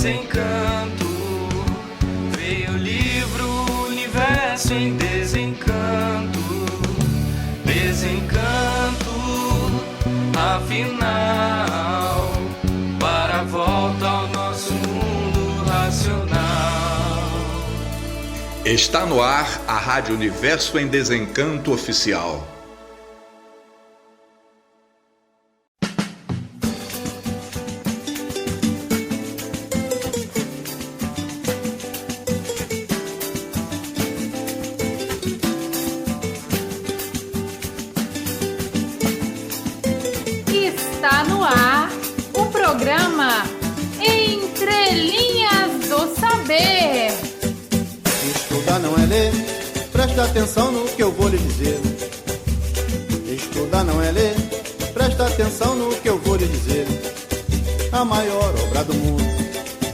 desencanto. Veio o livro Universo em Desencanto. Desencanto, afinal, para a volta ao nosso mundo racional. Está no ar a Rádio Universo em Desencanto Oficial. Está no ar o programa Entre Linhas do Saber. Estudar não é ler, presta atenção no que eu vou lhe dizer. Estudar não é ler, presta atenção no que eu vou lhe dizer. A maior obra do mundo,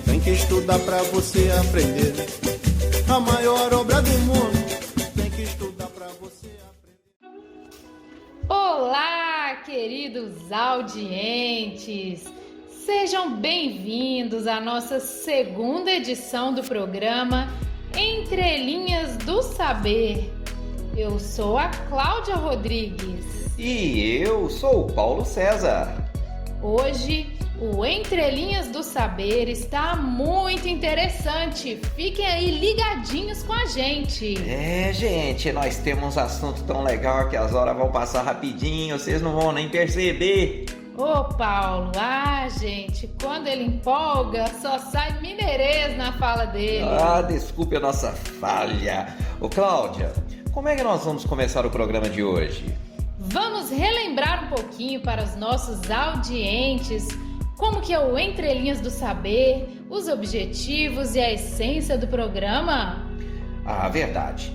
tem que estudar pra você aprender. A maior obra do mundo, tem que estudar pra você aprender. Olá, queridos audientes! Sejam bem-vindos à nossa segunda edição do programa Entre Linhas do Saber. Eu sou a Cláudia Rodrigues. E eu sou o Paulo César. Hoje, o Entre Linhas do Saber está muito interessante. Fiquem aí ligadinhos com a gente. Gente, nós temos um assunto tão legal que as horas vão passar rapidinho, vocês não vão nem perceber. Ô Paulo, gente, quando ele empolga, só sai mineirês na fala dele. Desculpe a nossa falha. Ô Cláudia, como é que nós vamos começar o programa de hoje? Vamos relembrar um pouquinho para os nossos audientes como que é o Entre Linhas do Saber, os objetivos e a essência do programa? Verdade.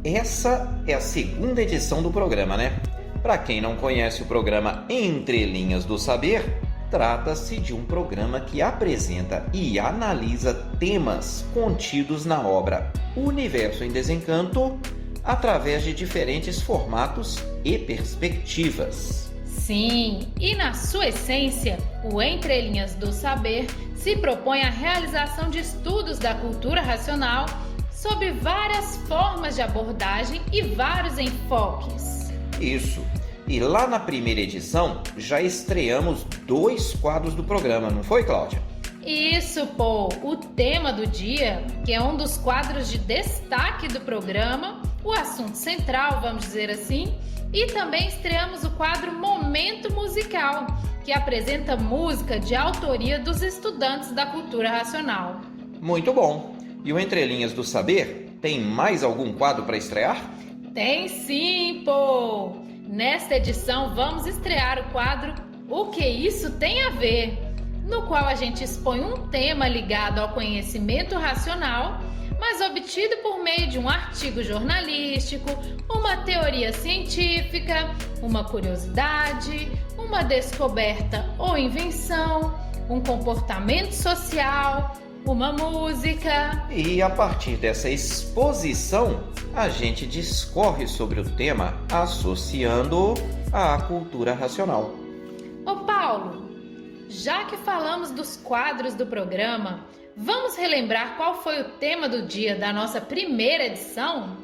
Essa é a segunda edição do programa, né? Para quem não conhece o programa Entre Linhas do Saber, trata-se de um programa que apresenta e analisa temas contidos na obra Universo em Desencanto através de diferentes formatos e perspectivas. Sim, e na sua essência, o Entre Linhas do Saber se propõe a realização de estudos da cultura racional sob várias formas de abordagem e vários enfoques. Isso. E lá na primeira edição já estreamos 2 quadros do programa, não foi, Cláudia? Isso, Paul. O tema do dia, que é um dos quadros de destaque do programa, o assunto central, vamos dizer assim, e também estreamos o quadro Momento Musical, que apresenta música de autoria dos estudantes da cultura racional. Muito bom. E o Entre Linhas do Saber tem mais algum quadro para estrear? Tem sim, Paul! Nesta edição vamos estrear o quadro O que isso tem a ver, no qual a gente expõe um tema ligado ao conhecimento racional, mas obtido por meio de um artigo jornalístico, uma teoria científica, uma curiosidade, uma descoberta ou invenção, um comportamento social, uma música. E a partir dessa exposição, a gente discorre sobre o tema associando à cultura racional. Ô Paulo, já que falamos dos quadros do programa, vamos relembrar qual foi o tema do dia da nossa primeira edição?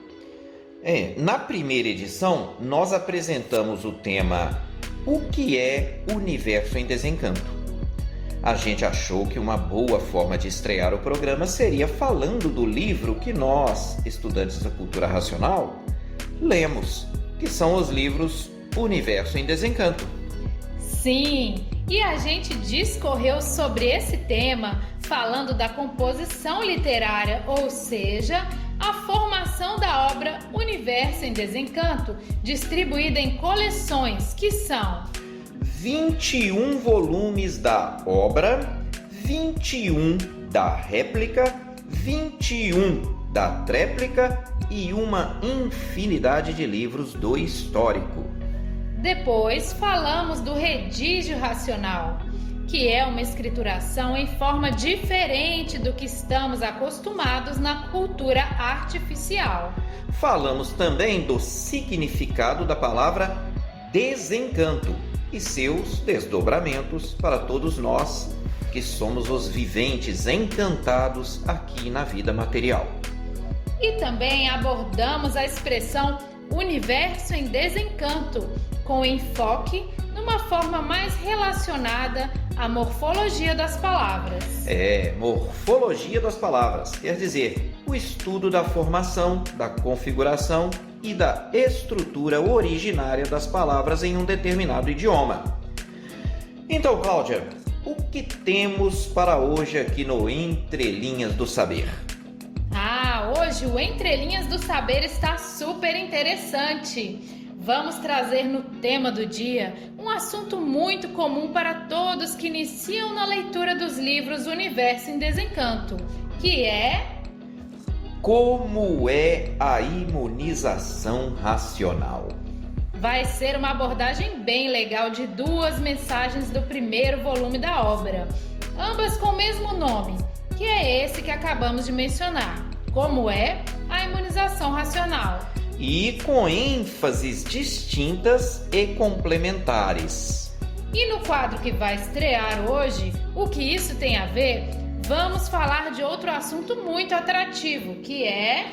Na primeira edição, nós apresentamos o tema O que é Universo em Desencanto? A gente achou que uma boa forma de estrear o programa seria falando do livro que nós, estudantes da cultura racional, lemos, que são os livros Universo em Desencanto. Sim, e a gente discorreu sobre esse tema falando da composição literária, ou seja, a formação da obra Universo em Desencanto, distribuída em coleções que são 21 volumes da obra, 21 da réplica, 21 da tréplica e uma infinidade de livros do histórico. Depois falamos do redígio racional, que é uma escrituração em forma diferente do que estamos acostumados na cultura artificial. Falamos também do significado da palavra desencanto e seus desdobramentos para todos nós que somos os viventes encantados aqui na vida material. E também abordamos a expressão universo em desencanto, com enfoque numa forma mais relacionada à morfologia das palavras. Morfologia das palavras, quer dizer, o estudo da formação, da configuração e da estrutura originária das palavras em um determinado idioma. Então, Cláudia, o que temos para hoje aqui no Entre Linhas do Saber? Hoje o Entre Linhas do Saber está super interessante. Vamos trazer no tema do dia um assunto muito comum para todos que iniciam na leitura dos livros Universo em Desencanto, que é... Como é a imunização racional? Vai ser uma abordagem bem legal de duas mensagens do primeiro volume da obra, ambas com o mesmo nome, que é esse que acabamos de mencionar. Como é a imunização racional? E com ênfases distintas e complementares. E no quadro que vai estrear hoje, o que isso tem a ver? Vamos falar de outro assunto muito atrativo, que é...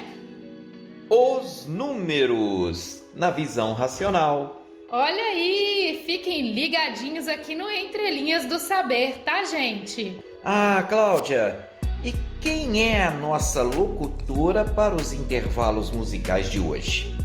os números na visão racional. Olha aí, fiquem ligadinhos aqui no Entre Linhas do Saber, tá, gente? Cláudia, e quem é a nossa locutora para os intervalos musicais de hoje?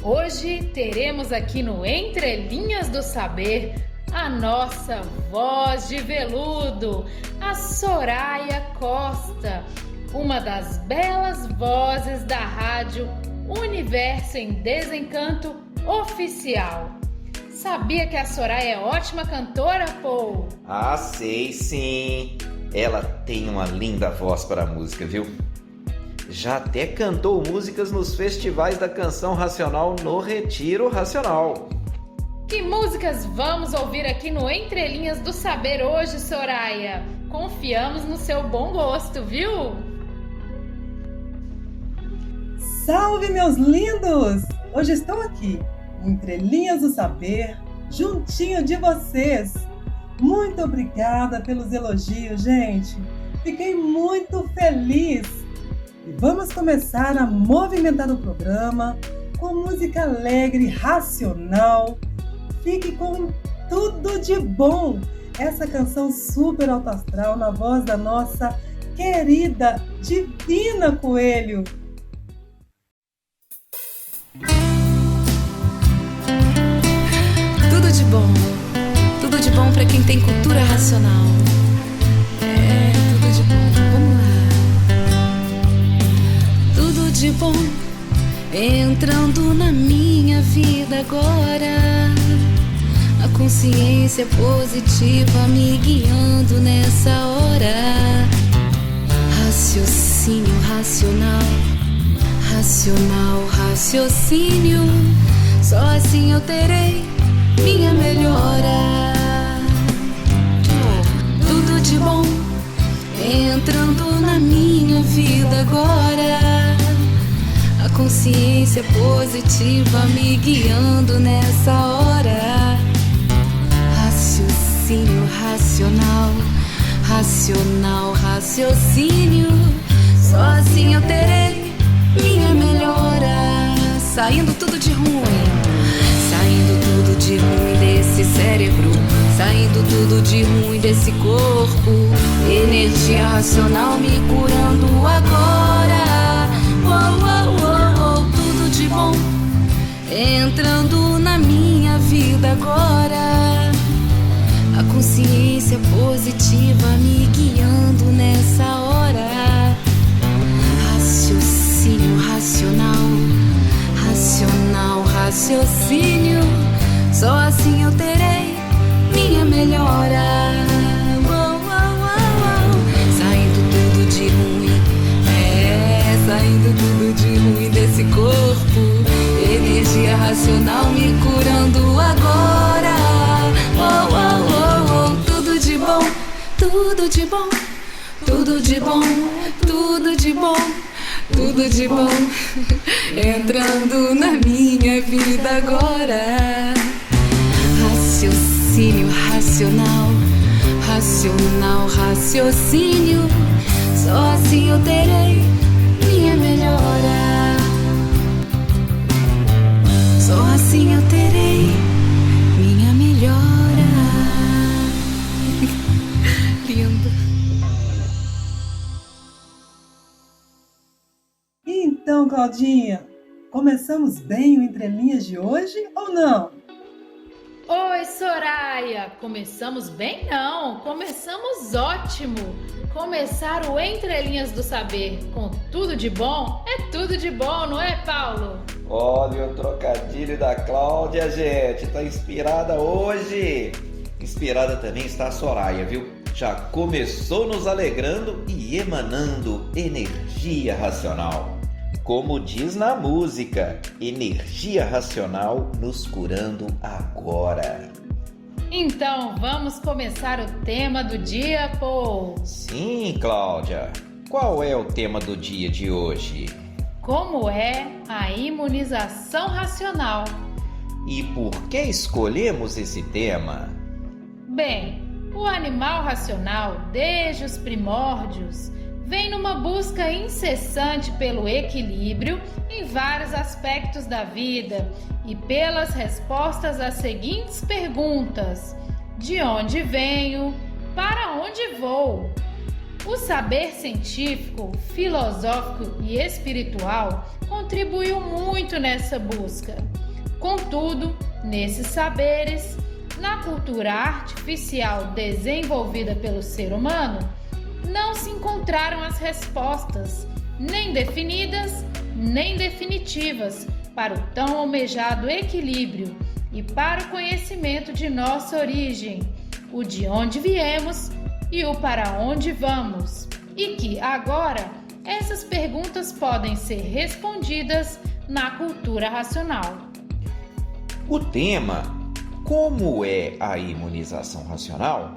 Hoje teremos aqui no Entre Linhas do Saber a nossa voz de veludo, a Soraya Costa, uma das belas vozes da rádio Universo em Desencanto Oficial. Sabia que a Soraya é ótima cantora, Paul? Sei sim. Ela tem uma linda voz para a música, viu? Já até cantou músicas nos festivais da canção racional no Retiro Racional. Que músicas vamos ouvir aqui no Entre Linhas do Saber hoje, Soraya? Confiamos no seu bom gosto, viu? Salve, meus lindos! Hoje estou aqui, Entre Linhas do Saber, juntinho de vocês. Muito obrigada pelos elogios, gente. Fiquei muito feliz. E vamos começar a movimentar o programa com música alegre, racional. Fique com tudo de bom. Essa canção super alto astral na voz da nossa querida Divina Coelho. Tudo de bom pra quem tem cultura racional. Tudo de bom, vamos lá. Tudo de bom entrando na minha vida agora. A consciência positiva me guiando nessa hora. Raciocínio racional, racional, raciocínio. Só assim eu terei minha melhora. Tudo de bom entrando na minha vida agora. A consciência positiva me guiando nessa hora. Raciocínio racional, racional, raciocínio. Só assim eu terei minha melhora. Saindo tudo de ruim, saindo tudo de ruim desse cérebro, saindo tudo de ruim desse corpo. Energia racional me curando agora. Tudo de bom entrando na minha vida agora. A consciência positiva me guiando nessa hora. Raciocínio racional, racional, raciocínio. Só assim eu terei minha melhora. Saindo tudo de ruim, saindo tudo de ruim desse corpo. Energia racional me curando agora. Tudo de bom, tudo de bom, tudo de bom, tudo de bom, tudo de bom entrando na minha vida agora. Raciocínio racional, racional, raciocínio. Só assim eu terei minha melhora. Só assim eu terei minha melhora. Lindo. Então, Claudinha, começamos bem o Entre Linhas de hoje ou não? Oi, Soraya! Começamos bem não, começamos ótimo! Começar o Entre Linhas do Saber com tudo de bom é tudo de bom, não é, Paulo? Olha o trocadilho da Cláudia, gente, tá inspirada hoje. Inspirada também está a Soraya, viu? Já começou nos alegrando e emanando energia racional. Como diz na música, energia racional nos curando agora. Então, vamos começar o tema do dia, Paul. Sim, Cláudia. Qual é o tema do dia de hoje? Como é a imunização racional? E por que escolhemos esse tema? Bem, o animal racional, desde os primórdios, vem numa busca incessante pelo equilíbrio em vários aspectos da vida e pelas respostas às seguintes perguntas: de onde venho? Para onde vou? O saber científico, filosófico e espiritual contribuiu muito nessa busca. Contudo, nesses saberes, na cultura artificial desenvolvida pelo ser humano, não se encontraram as respostas, nem definidas, nem definitivas, para o tão almejado equilíbrio e para o conhecimento de nossa origem, o de onde viemos e o para onde vamos. E que, agora, essas perguntas podem ser respondidas na cultura racional. O tema, como é a imunização racional,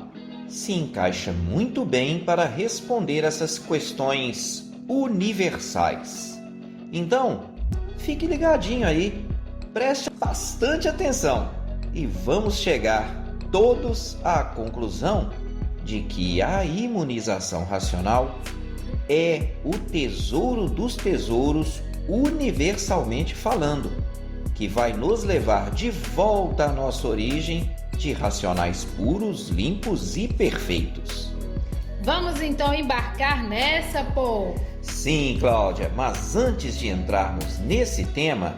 se encaixa muito bem para responder essas questões universais. Então, fique ligadinho aí, preste bastante atenção e vamos chegar todos à conclusão de que a imunização racional é o tesouro dos tesouros, universalmente falando, que vai nos levar de volta à nossa origem de racionais puros, limpos e perfeitos. Vamos então embarcar nessa, Paul? Sim, Cláudia, mas antes de entrarmos nesse tema,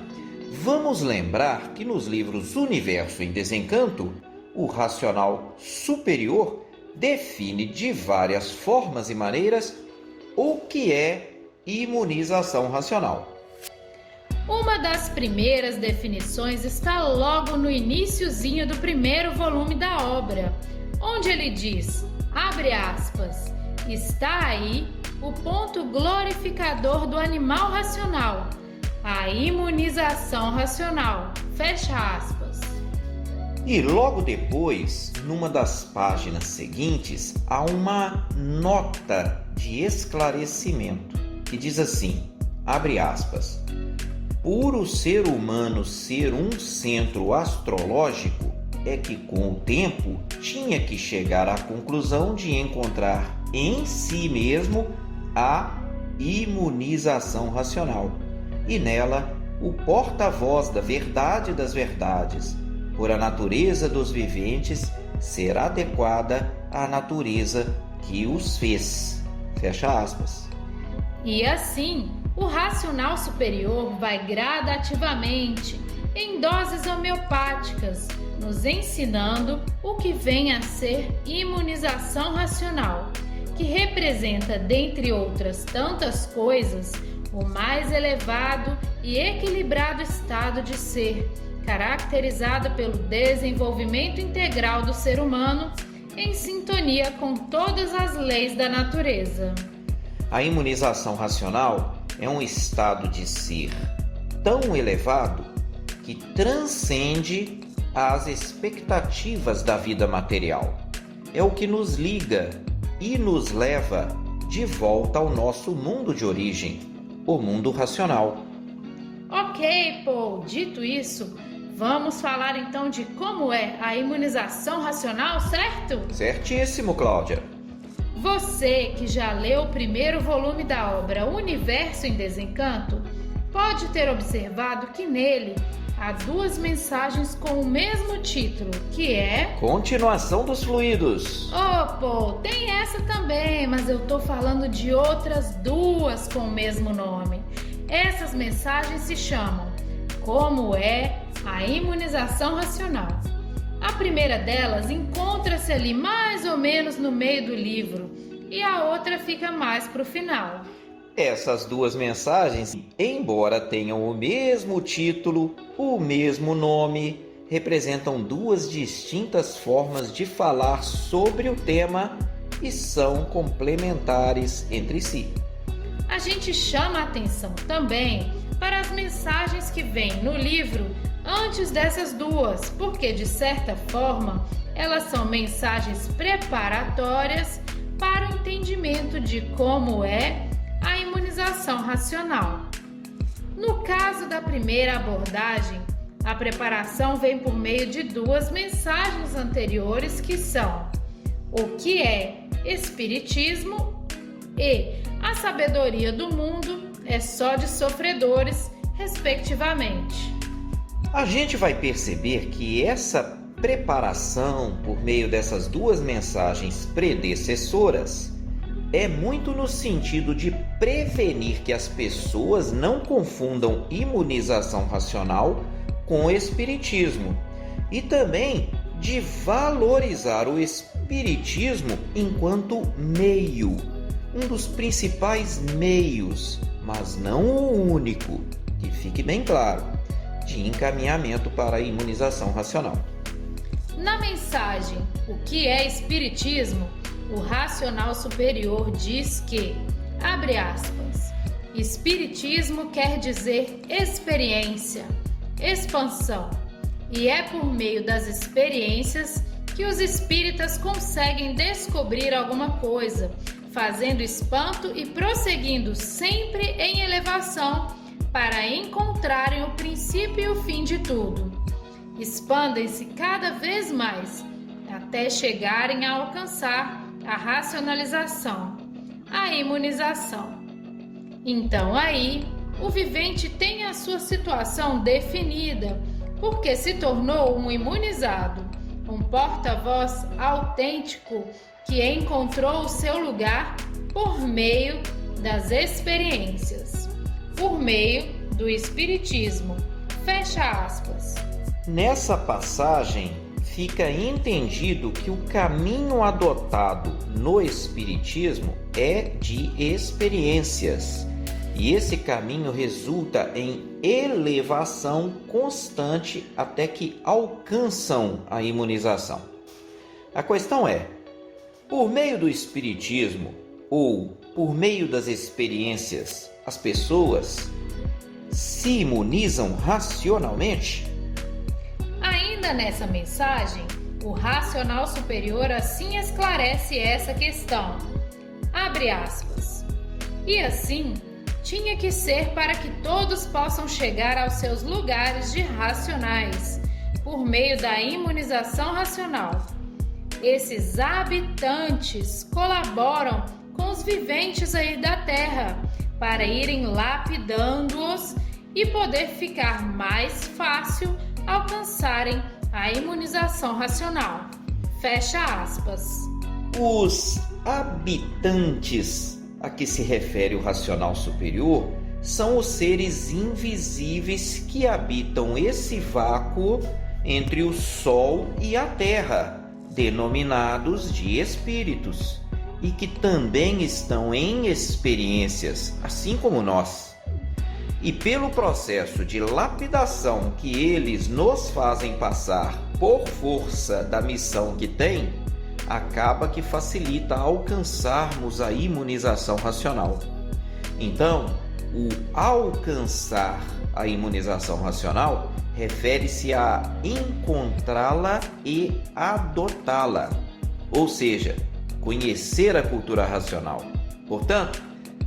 vamos lembrar que nos livros Universo em Desencanto, o racional superior define de várias formas e maneiras o que é imunização racional. Uma das primeiras definições está logo no iniciozinho do primeiro volume da obra, onde ele diz, abre aspas, está aí o ponto glorificador do animal racional, a imunização racional, fecha aspas. E logo depois, numa das páginas seguintes, há uma nota de esclarecimento que diz assim, abre aspas, por o ser humano ser um centro astrológico, é que com o tempo tinha que chegar à conclusão de encontrar em si mesmo a imunização racional, e nela o porta-voz da verdade das verdades, por a natureza dos viventes ser adequada à natureza que os fez. Fecha aspas. E assim, o racional superior vai gradativamente, em doses homeopáticas, nos ensinando o que vem a ser imunização racional, que representa, dentre outras tantas coisas, o mais elevado e equilibrado estado de ser, caracterizado pelo desenvolvimento integral do ser humano em sintonia com todas as leis da natureza. A imunização racional é um estado de ser tão elevado que transcende as expectativas da vida material. É o que nos liga e nos leva de volta ao nosso mundo de origem, o mundo racional. Ok, Paul, dito isso, Vamos falar então de como é a imunização racional, certo? Certíssimo, Cláudia. Você que já leu o primeiro volume da obra Universo em Desencanto, pode ter observado que nele há duas mensagens com o mesmo título, que é... Continuação dos fluidos. Pô, tem essa também, mas eu tô falando de outras duas com o mesmo nome. Essas mensagens se chamam Como é a imunização racional. A primeira delas encontra-se ali mais ou menos no meio do livro e a outra fica mais para o final. Essas duas mensagens, embora tenham o mesmo título, o mesmo nome, representam duas distintas formas de falar sobre o tema e são complementares entre si. A gente chama a atenção também para as mensagens que vêm no livro antes dessas duas, porque de certa forma elas são mensagens preparatórias para o entendimento de como é a imunização racional. No caso da primeira abordagem, a preparação vem por meio de duas mensagens anteriores que são o que é espiritismo e a sabedoria do mundo é só de sofredores, respectivamente. A gente vai perceber que essa preparação por meio dessas duas mensagens predecessoras é muito no sentido de prevenir que as pessoas não confundam imunização racional com espiritismo e também de valorizar o espiritismo enquanto meio, um dos principais meios, mas não o único, que fique bem claro, de encaminhamento para a imunização racional. Na mensagem O que é espiritismo, o racional superior diz que, abre aspas, espiritismo quer dizer experiência, expansão, e é por meio das experiências que os espíritas conseguem descobrir alguma coisa, fazendo espanto e prosseguindo sempre em elevação para encontrarem o princípio e o fim de tudo. Expandem-se cada vez mais, até chegarem a alcançar a racionalização, a imunização. Então aí, o vivente tem a sua situação definida, porque se tornou um imunizado, um porta-voz autêntico que encontrou o seu lugar por meio das experiências, por meio do espiritismo. Fecha aspas. Nessa passagem, fica entendido que o caminho adotado no espiritismo é de experiências, e esse caminho resulta em elevação constante até que alcançam a imunização. A questão é, por meio do espiritismo ou por meio das experiências, as pessoas se imunizam racionalmente? Ainda nessa mensagem, o racional superior assim esclarece essa questão. Abre aspas. E assim, tinha que ser para que todos possam chegar aos seus lugares de racionais, por meio da imunização racional. Esses habitantes colaboram com os viventes aí da Terra, para irem lapidando-os e poder ficar mais fácil alcançarem a imunização racional. Fecha aspas. Os habitantes a que se refere o racional superior são os seres invisíveis que habitam esse vácuo entre o Sol e a Terra, denominados de espíritos, e que também estão em experiências, assim como nós. E pelo processo de lapidação que eles nos fazem passar por força da missão que têm, acaba que facilita alcançarmos a imunização racional. Então, o alcançar a imunização racional refere-se a encontrá-la e adotá-la, ou seja, conhecer a cultura racional. Portanto,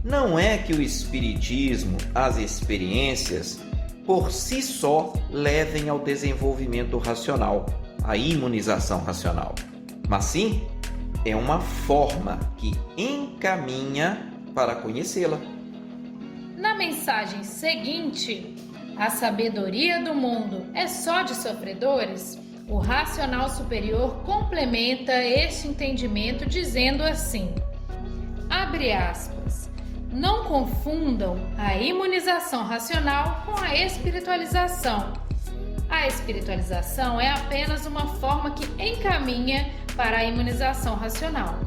não é que o espiritismo, as experiências, por si só, levem ao desenvolvimento racional, à imunização racional. Mas sim, é uma forma que encaminha para conhecê-la. Na mensagem seguinte, a sabedoria do mundo é só de sofredores, o racional superior complementa este entendimento dizendo assim, abre aspas, não confundam a imunização racional com a espiritualização. A espiritualização é apenas uma forma que encaminha para a imunização racional.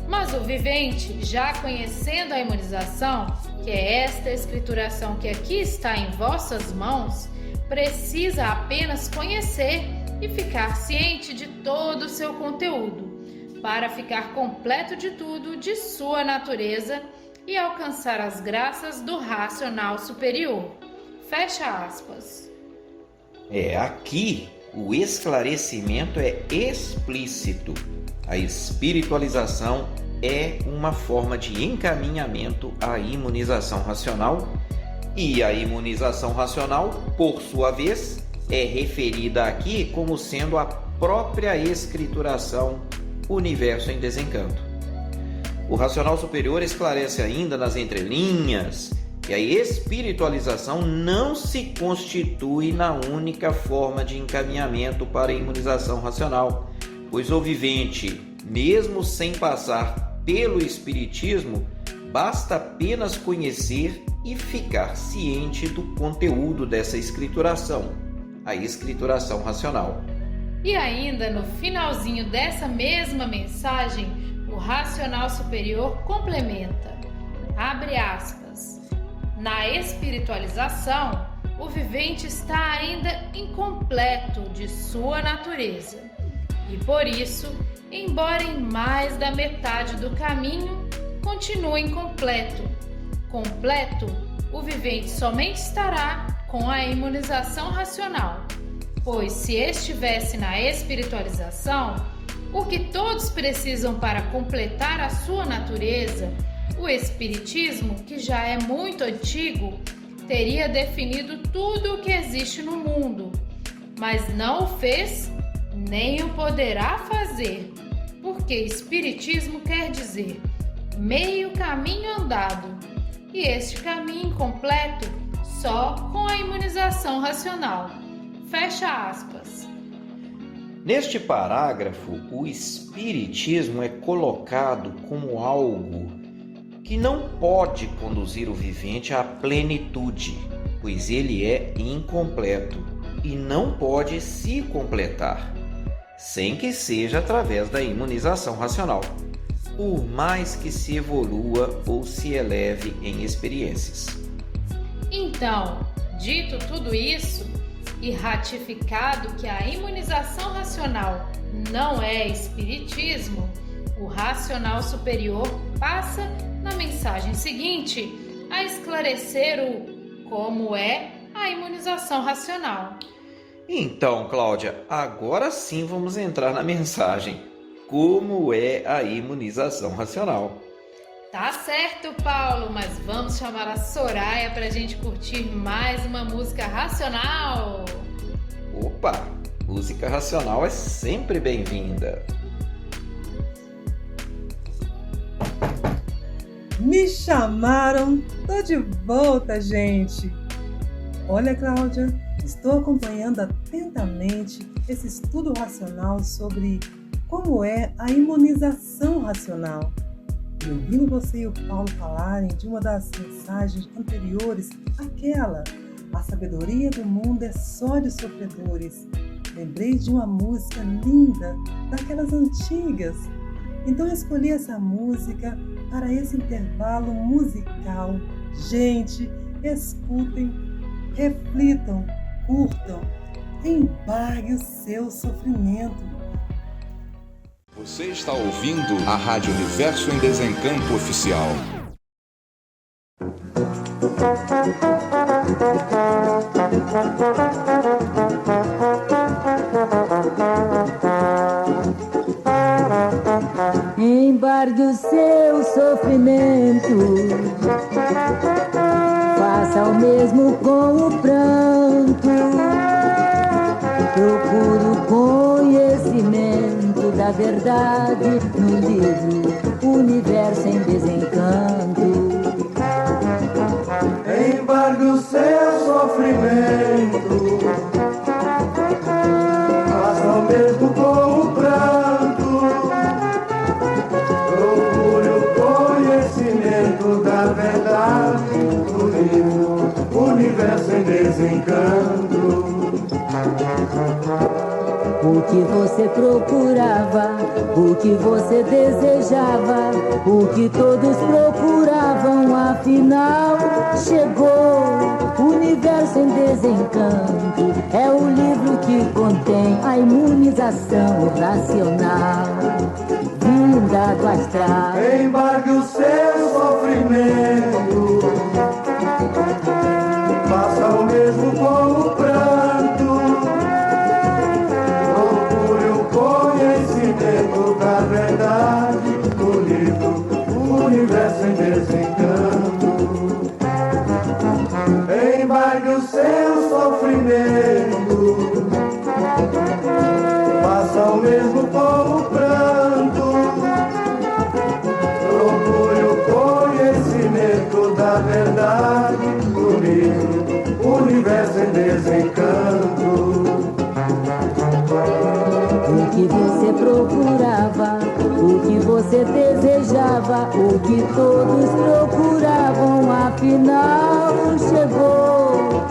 Mas o vivente, já conhecendo a imunização, que é esta escrituração que aqui está em vossas mãos, precisa apenas conhecer e ficar ciente de todo o seu conteúdo, para ficar completo de tudo de sua natureza e alcançar as graças do racional superior. Fecha aspas. Aqui o esclarecimento é explícito. A espiritualização é uma forma de encaminhamento à imunização racional e a imunização racional, por sua vez, é referida aqui como sendo a própria escrituração Universo em Desencanto. O racional superior esclarece ainda nas entrelinhas que a espiritualização não se constitui na única forma de encaminhamento para a imunização racional, pois o vivente, mesmo sem passar pelo espiritismo, basta apenas conhecer e ficar ciente do conteúdo dessa escrituração, a escrituração racional. E ainda no finalzinho dessa mesma mensagem, o racional superior complementa, abre aspas, na espiritualização, o vivente está ainda incompleto de sua natureza. E por isso, embora em mais da metade do caminho, continua incompleto. Completo, o vivente somente estará com a imunização racional, pois se estivesse na espiritualização, o que todos precisam para completar a sua natureza, o espiritismo, que já é muito antigo, teria definido tudo o que existe no mundo, mas não o fez nem o poderá fazer, porque espiritismo quer dizer meio caminho andado, e este caminho completo só com a imunização racional. Fecha aspas. Neste parágrafo, o espiritismo é colocado como algo que não pode conduzir o vivente à plenitude, pois ele é incompleto e não pode se completar, sem que seja através da imunização racional, por mais que se evolua ou se eleve em experiências. Então, dito tudo isso e ratificado que a imunização racional não é espiritismo, o racional superior passa, na mensagem seguinte, a esclarecer o como é a imunização racional. Então, Cláudia, agora sim vamos entrar na mensagem. Como é a imunização racional? Tá certo, Paulo, mas vamos chamar a Soraya para a gente curtir mais uma música racional. Opa, música racional é sempre bem-vinda. Me chamaram, tô de volta, gente. Olha, Cláudia, estou acompanhando atentamente esse estudo racional sobre como é a imunização racional. E ouvindo você e o Paulo falarem de uma das mensagens anteriores, aquela, a sabedoria do mundo é só de sofredores. Lembrei de uma música linda, daquelas antigas. Então eu escolhi essa música para esse intervalo musical. Gente, escutem, reflitam, curtam, embargue o seu sofrimento. Você está ouvindo a Rádio Universo em Desencanto Oficial. Embargue o seu sofrimento, faça o mesmo com o pranto. da verdade no livro Universo em Desencanto. Embargue o seu sofrimento, faça o mesmo com o pranto. Procure o conhecimento da verdade no livro Universo em Desencanto. O que você procurava, o que você desejava, o que todos procuravam, afinal chegou. Universo em Desencanto é o livro que contém a imunização racional, vinda do astral. Embargue o seu sofrimento, faça o mesmo com o pranto. Procure o conhecimento da verdade no livro Universo em Desencanto. Embargue o seu sofrimento, faça o mesmo com o pranto. Procure o conhecimento da verdade no livro Universo em Desencanto. O que você procurava, o que você desejava, o que todos procuravam, afinal chegou.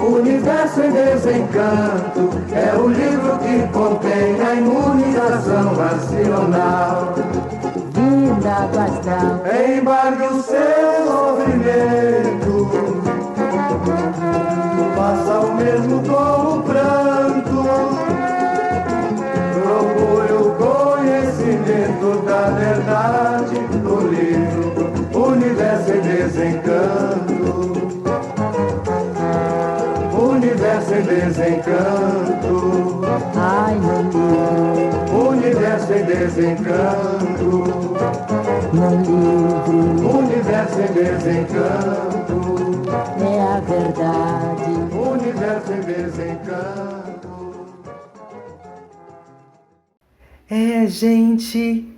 Universo em Desencanto é o livro que contém a imunização racional, vinda do astral. Embargue o seu sofrimento, faça o mesmo com o pranto. Procure o conhecimento da verdade no livro Universo em Desencanto. Universo em Desencanto. Ai, no livro, Universo em Desencanto. no livro Universo em Desencanto. é a verdade. Universo em Desencanto. É, gente,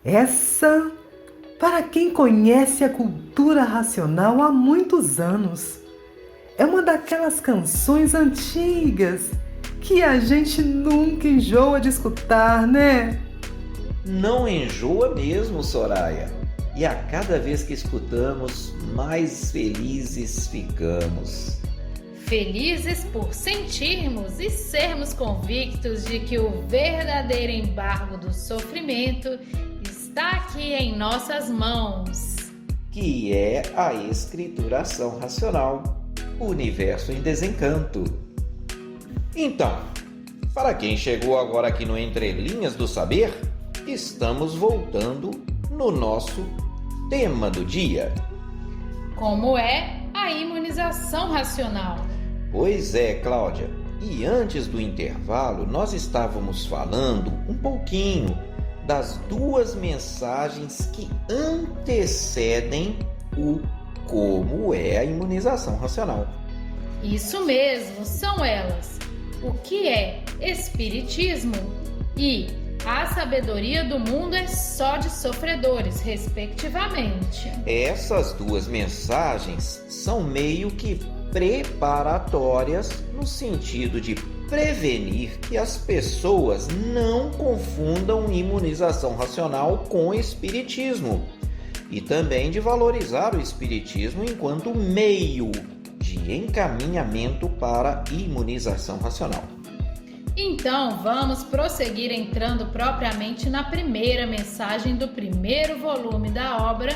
essa, para quem conhece a cultura racional há muitos anos, é uma daquelas canções antigas que a gente nunca enjoa de escutar, né? Não enjoa mesmo, Soraya. E a cada vez que escutamos, mais felizes ficamos. Felizes por sentirmos e sermos convictos de que o verdadeiro embargo do sofrimento está aqui em nossas mãos. Que é a escrituração racional, Universo em Desencanto. Então, para quem chegou agora aqui no Entre Linhas do Saber, estamos voltando no nosso tema do dia. Como é a imunização racional? Pois é, Cláudia. E antes do intervalo, nós estávamos falando um pouquinho das duas mensagens que antecedem o como é a imunização racional. Isso mesmo, são elas. O que é espiritismo e a sabedoria do mundo é só de sofredores, respectivamente. Essas duas mensagens são meio que preparatórias no sentido de prevenir que as pessoas não confundam imunização racional com espiritismo e também de valorizar o espiritismo enquanto meio de encaminhamento para a imunização racional. Então, vamos prosseguir entrando propriamente na primeira mensagem do primeiro volume da obra,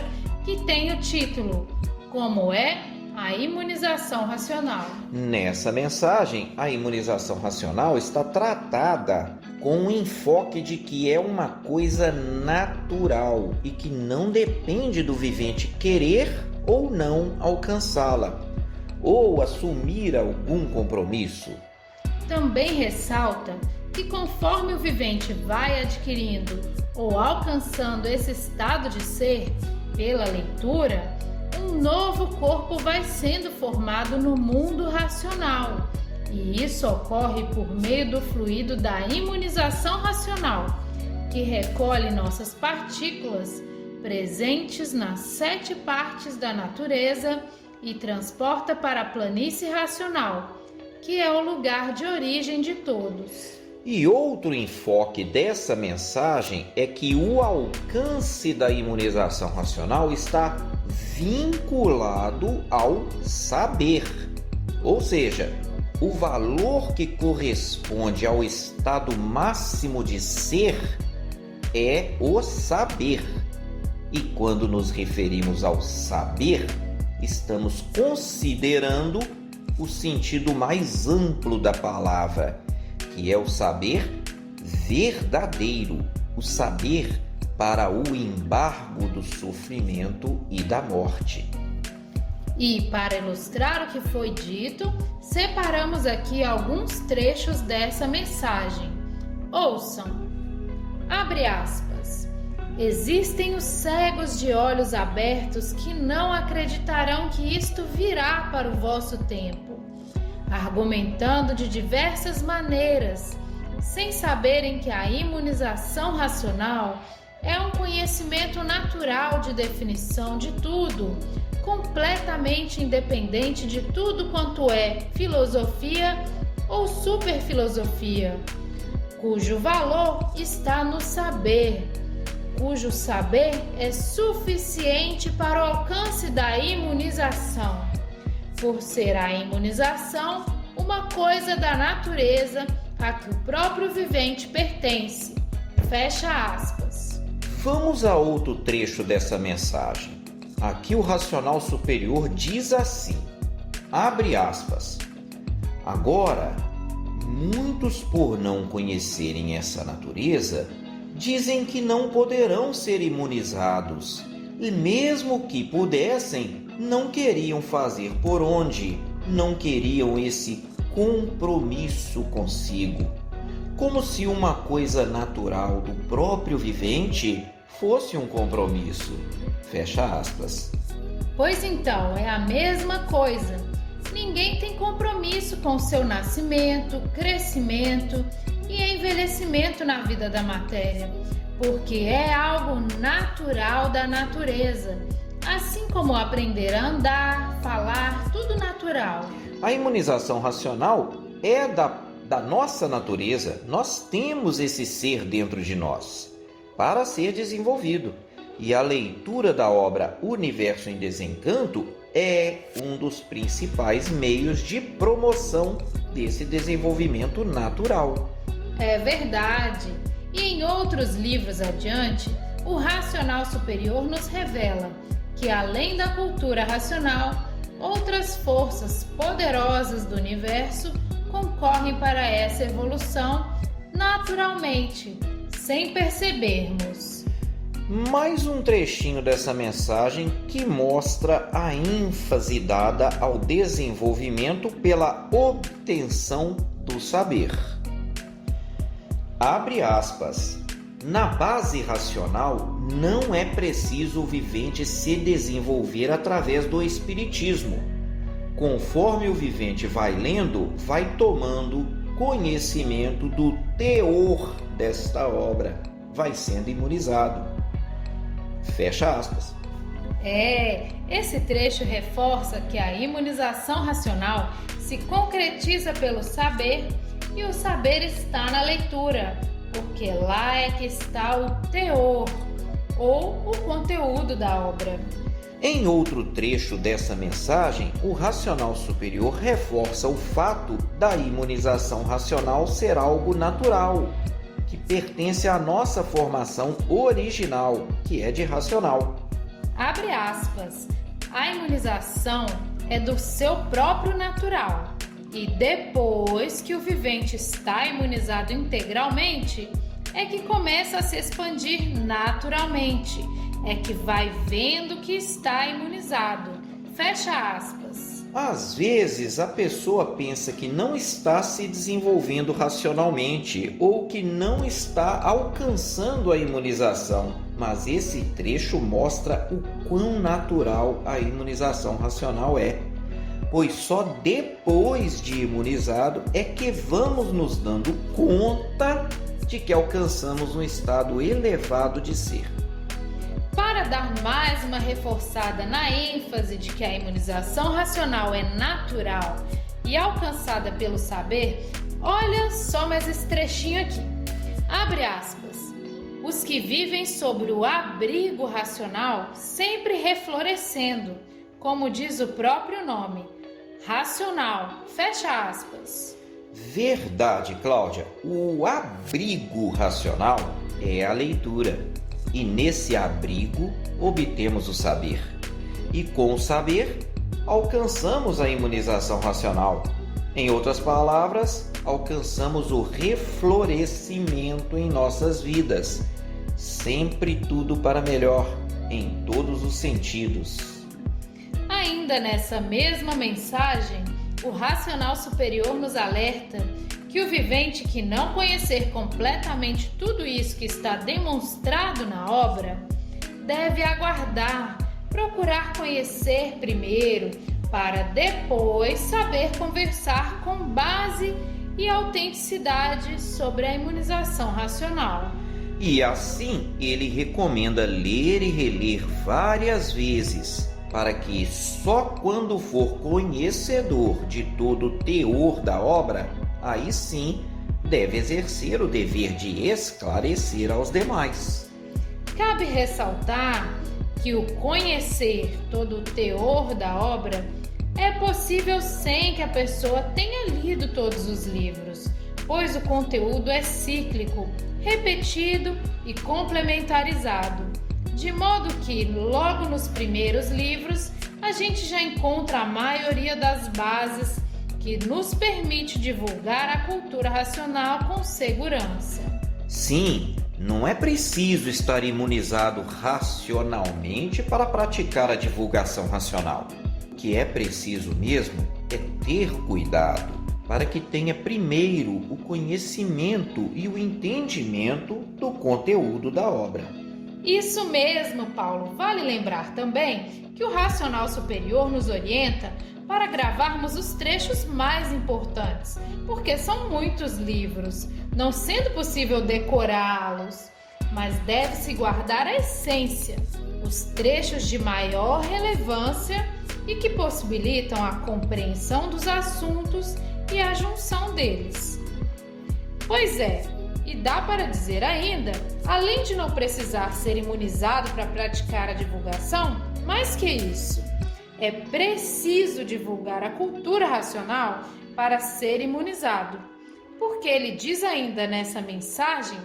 que tem o título Como é a imunização racional. Nessa mensagem, a imunização racional está tratada com o enfoque de que é uma coisa natural e que não depende do vivente querer ou não alcançá-la, ou assumir algum compromisso. Também ressalta que conforme o vivente vai adquirindo ou alcançando esse estado de ser pela leitura, um novo corpo vai sendo formado no mundo racional. E isso ocorre por meio do fluido da imunização racional, que recolhe nossas partículas presentes nas 7 partes da natureza e transporta para a planície racional, que é o lugar de origem de todos. E outro enfoque dessa mensagem é que o alcance da imunização racional está vinculado ao saber, ou seja, o valor que corresponde ao estado máximo de ser é o saber. E quando nos referimos ao saber, estamos considerando o sentido mais amplo da palavra, que é o saber verdadeiro, o saber para o embargo do sofrimento e da morte. E para ilustrar o que foi dito, separamos aqui alguns trechos dessa mensagem. Ouçam. Abre aspas. Existem os cegos de olhos abertos que não acreditarão que isto virá para o vosso tempo, argumentando de diversas maneiras, sem saberem que a imunização racional é um conhecimento natural de definição de tudo, completamente independente de tudo quanto é filosofia ou superfilosofia, cujo valor está no saber, cujo saber é suficiente para o alcance da imunização, por ser a imunização uma coisa da natureza a que o próprio vivente pertence. Fecha aspas. Vamos a outro trecho dessa mensagem. Aqui o racional superior diz assim, abre aspas, agora, muitos por não conhecerem essa natureza, dizem que não poderão ser imunizados, e mesmo que pudessem, não queriam fazer por onde, não queriam esse compromisso consigo, como se uma coisa natural do próprio vivente fosse um compromisso. Fecha aspas. Pois então, é a mesma coisa. Ninguém tem compromisso com seu nascimento, crescimento e envelhecimento na vida da matéria, porque é algo natural da natureza, assim como aprender a andar, falar, tudo natural. A imunização racional é da nossa natureza. Nós temos esse ser dentro de nós para ser desenvolvido. E a leitura da obra Universo em Desencanto é um dos principais meios de promoção desse desenvolvimento natural. É verdade. E em outros livros adiante, o Racional Superior nos revela que, além da cultura racional, outras forças poderosas do universo concorrem para essa evolução naturalmente, sem percebermos. Mais um trechinho dessa mensagem que mostra a ênfase dada ao desenvolvimento pela obtenção do saber. Abre aspas. Na base racional, não é preciso o vivente se desenvolver através do espiritismo. Conforme o vivente vai lendo, vai tomando conhecimento do teor desta obra, vai sendo imunizado. Fecha aspas. Esse trecho reforça que a imunização racional se concretiza pelo saber e o saber está na leitura, porque lá é que está o teor ou o conteúdo da obra. Em outro trecho dessa mensagem, o racional superior reforça o fato da imunização racional ser algo natural, que pertence à nossa formação original, que é de racional. Abre aspas. A imunização é do seu próprio natural. E depois que o vivente está imunizado integralmente, é que começa a se expandir naturalmente. É que vai vendo que está imunizado. Fecha aspas. Às vezes a pessoa pensa que não está se desenvolvendo racionalmente ou que não está alcançando a imunização, mas esse trecho mostra o quão natural a imunização racional é. pois só depois de imunizado é que vamos nos dando conta de que alcançamos um estado elevado de ser. Para dar mais uma reforçada na ênfase de que a imunização racional é natural e alcançada pelo saber, olha só mais esse trechinho aqui. Abre aspas. Os que vivem sobre o abrigo racional sempre reflorescendo, como diz o próprio nome, racional, fecha aspas. Verdade, Cláudia. O abrigo racional é a leitura. E nesse abrigo obtemos o saber. E com o saber, alcançamos a imunização racional. Em outras palavras, alcançamos o reflorescimento em nossas vidas. Sempre tudo para melhor, em todos os sentidos. Ainda nessa mesma mensagem, o racional superior nos alerta que o vivente que não conhecer completamente tudo isso que está demonstrado na obra, deve aguardar, procurar conhecer primeiro, para depois saber conversar com base e autenticidade sobre a imunização racional. E assim ele recomenda ler e reler várias vezes, para que só quando for conhecedor de todo o teor da obra, aí sim deve exercer o dever de esclarecer aos demais. Cabe ressaltar que o conhecer todo o teor da obra é possível sem que a pessoa tenha lido todos os livros, pois o conteúdo é cíclico, repetido e complementarizado, de modo que logo nos primeiros livros a gente já encontra a maioria das bases que nos permite divulgar a cultura racional com segurança. Sim, não é preciso estar imunizado racionalmente para praticar a divulgação racional. O que é preciso mesmo é ter cuidado para que tenha primeiro o conhecimento e o entendimento do conteúdo da obra. Isso mesmo, Paulo. Vale lembrar também que o racional superior nos orienta para gravarmos os trechos mais importantes, porque são muitos livros, não sendo possível decorá-los, mas deve-se guardar a essência, os trechos de maior relevância e que possibilitam a compreensão dos assuntos e a junção deles. Pois é, e dá para dizer ainda, além de não precisar ser imunizado para praticar a divulgação, mais que isso, é preciso divulgar a cultura racional para ser imunizado, porque ele diz ainda nessa mensagem,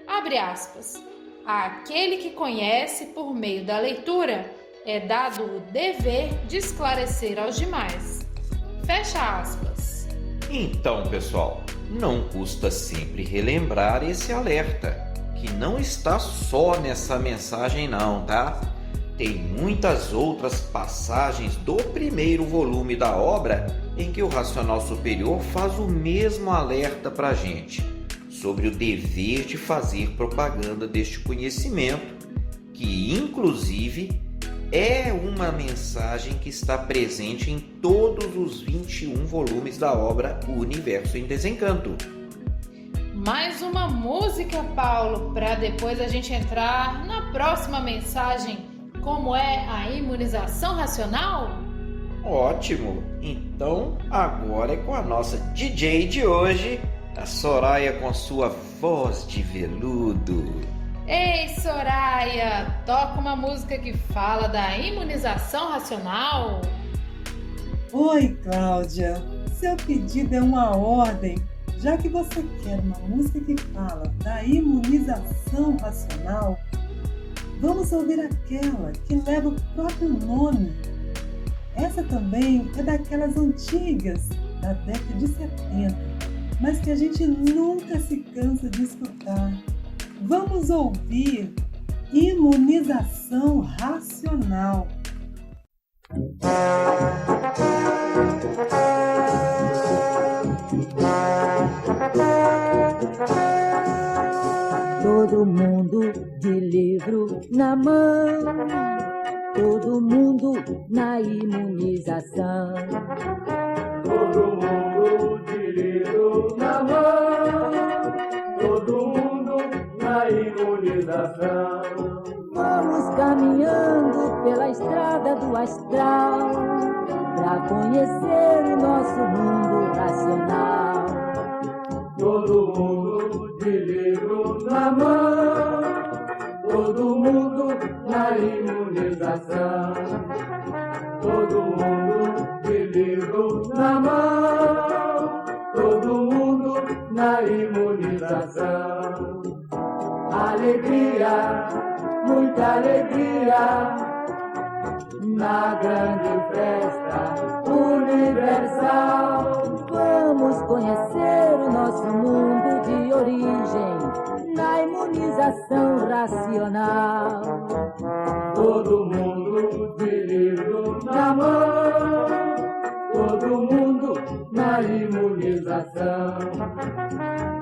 abre aspas, àquele que conhece por meio da leitura, é dado o dever de esclarecer aos demais. Fecha aspas. Então, pessoal, não custa sempre relembrar esse alerta, que não está só nessa mensagem não, tá? Tem muitas outras passagens do primeiro volume da obra em que o racional superior faz o mesmo alerta para a gente sobre o dever de fazer propaganda deste conhecimento, que inclusive é uma mensagem que está presente em todos os 21 volumes da obra O Universo em Desencanto. Mais uma música, Paulo, para depois a gente entrar na próxima mensagem. Como é a imunização racional? Ótimo! Então, agora é com a nossa DJ de hoje, a Soraya com sua voz de veludo. Ei, Soraya! Toca uma música que fala da imunização racional. Oi, Cláudia. Seu pedido é uma ordem. Já que você quer uma música que fala da imunização racional, vamos ouvir aquela que leva o próprio nome. Essa também é daquelas antigas, da década de 70, mas que a gente nunca se cansa de escutar. Vamos ouvir Imunização Racional. Todo mundo de livro na mão, todo mundo na imunização. Todo mundo de livro na mão, todo mundo na imunização. Vamos caminhando pela estrada do astral, pra conhecer o nosso mundo racional. Todo mundo de livro na mão, todo mundo na imunização. Todo mundo de livro na mão, todo mundo na imunização. Alegria, muita alegria, na grande festa universal. Vamos conhecer o nosso mundo de origem, na imunização racional. Todo mundo de livro na mão, todo mundo na imunização.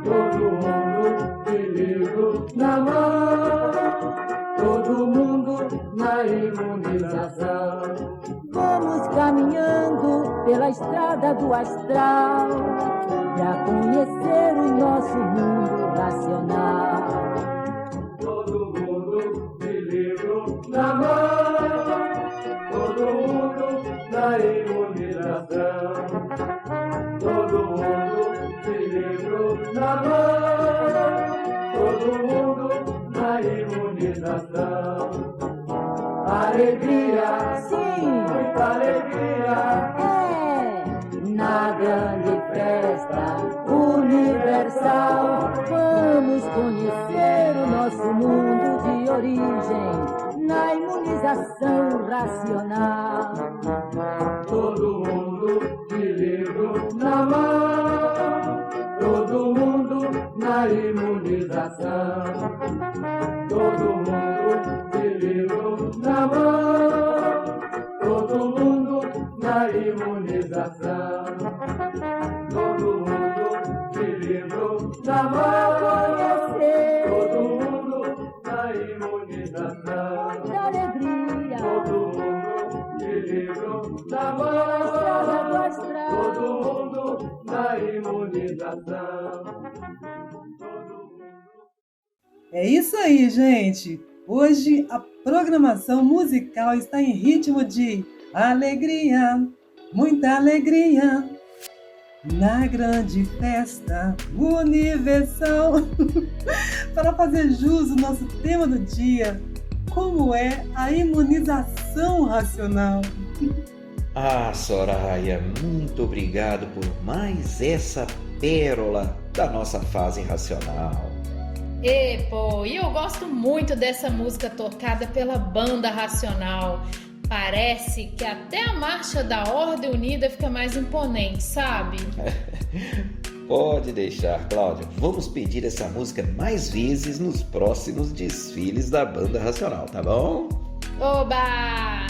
Todo mundo de livro na mão, todo mundo na imunização. Vamos caminhando pela estrada do astral, pra conhecer o nosso mundo racional. Todo mundo de livro na mão, todo mundo na imunização. Todo mundo de livro na mão, todo mundo na imunização. Alegria, Sim, muita alegria, na grande festa universal. Vamos conhecer o nosso mundo de origem, na imunização racional. todo mundo de livro na mão, todo mundo na imunização. Todo mundo de livro na mão, todo mundo na imunização. Todo mundo de livro na mão, todo mundo na imunização. Muita alegria, Todo mundo de livro na estrada do mão, astral. todo mundo na imunização. É isso aí, gente! Hoje a programação musical está em ritmo de alegria, muita alegria, na grande festa universal. Para fazer jus ao nosso tema do dia, como é a imunização racional. Ah, Soraya, muito obrigado por mais essa pérola da nossa fase racional. E eu gosto muito dessa música tocada pela Banda Racional. Parece que até a marcha da Ordem Unida fica mais imponente, sabe? Pode deixar, Cláudia. Vamos pedir essa música mais vezes nos próximos desfiles da Banda Racional, tá bom? Oba!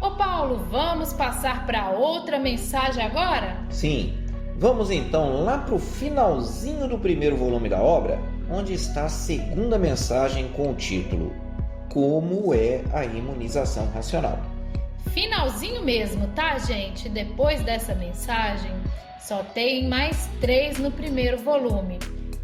Ô Paulo, vamos passar para outra mensagem agora? Sim. Vamos então lá para o finalzinho do primeiro volume da obra, onde está a segunda mensagem com o título Como é a imunização racional? Finalzinho mesmo, tá, gente? Depois dessa mensagem, só tem mais 3 no primeiro volume.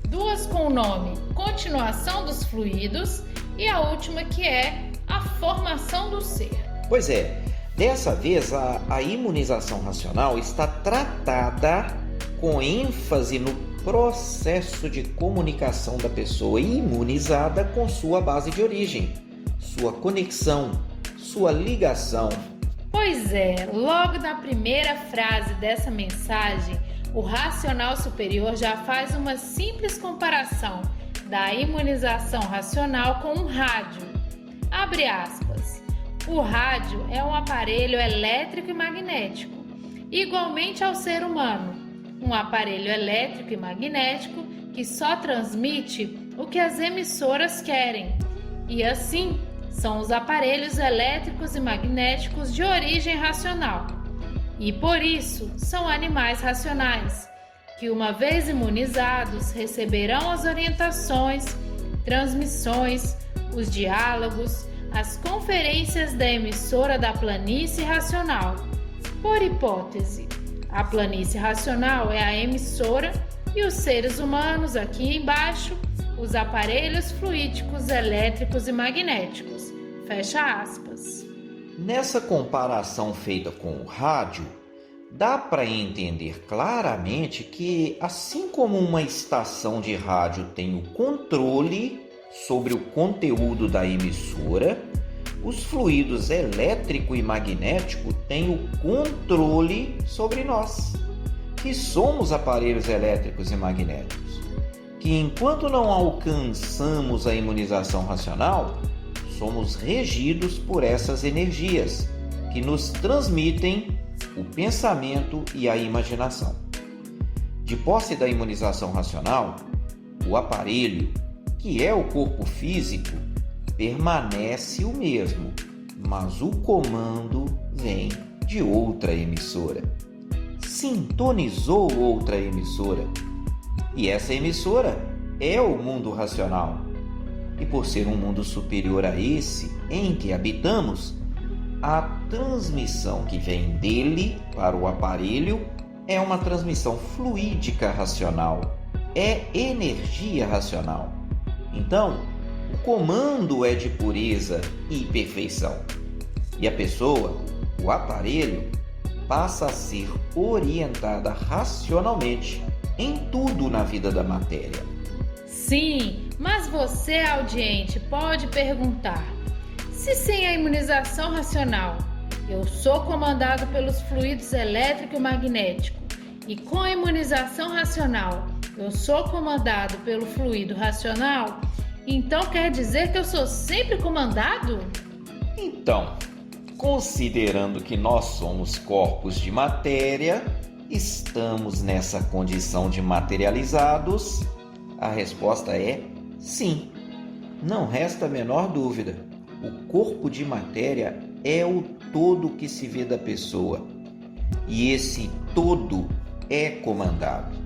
2 com o nome Continuação dos Fluidos e a última que é A Formação do Ser. Pois é, dessa vez a imunização racional está tratada com ênfase no processo de comunicação da pessoa imunizada com sua base de origem, sua conexão, sua ligação. Pois é, logo na primeira frase dessa mensagem, o racional superior já faz uma simples comparação da imunização racional com um rádio. Abre aspas. O rádio é um aparelho elétrico e magnético, igualmente ao ser humano. Um aparelho elétrico e magnético que só transmite o que as emissoras querem. E assim, são os aparelhos elétricos e magnéticos de origem racional. E por isso, são animais racionais, que uma vez imunizados, receberão as orientações, transmissões, os diálogos, as conferências da emissora da Planície Racional. Por hipótese, a Planície Racional é a emissora e os seres humanos, aqui embaixo, os aparelhos fluídicos, elétricos e magnéticos. Fecha aspas. Nessa comparação feita com o rádio, dá para entender claramente que, assim como uma estação de rádio tem o controle sobre o conteúdo da emissora, os fluidos elétrico e magnético têm o controle sobre nós, que somos aparelhos elétricos e magnéticos, que enquanto não alcançamos a imunização racional, somos regidos por essas energias que nos transmitem o pensamento e a imaginação. De posse da imunização racional, o aparelho, que é o corpo físico, permanece o mesmo, mas o comando vem de outra emissora. Sintonizou outra emissora, e essa emissora é o mundo racional. E por ser um mundo superior a esse em que habitamos, a transmissão que vem dele para o aparelho é uma transmissão fluídica racional, é energia racional. Então, o comando é de pureza e perfeição. E a pessoa, o aparelho, passa a ser orientada racionalmente em tudo na vida da matéria. Sim, mas você, audiente, pode perguntar: se sem a imunização racional eu sou comandado pelos fluidos elétrico e magnético, e com a imunização racional eu sou comandado pelo fluido racional, então quer dizer que eu sou sempre comandado? Então, considerando que nós somos corpos de matéria, estamos nessa condição de materializados, a resposta é sim. Não resta a menor dúvida. O corpo de matéria é o todo que se vê da pessoa. E esse todo é comandado.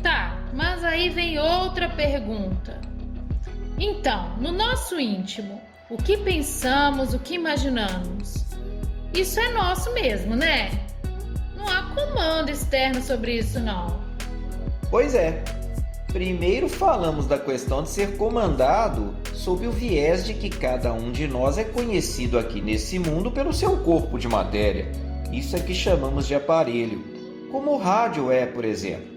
Tá, mas aí vem outra pergunta. Então, no nosso íntimo, o que pensamos, o que imaginamos, isso é nosso mesmo, né? Não há comando externo sobre isso, não. Pois é. Primeiro falamos da questão de ser comandado sob o viés de que cada um de nós é conhecido aqui nesse mundo pelo seu corpo de matéria. Isso é que chamamos de aparelho, como o rádio é, por exemplo.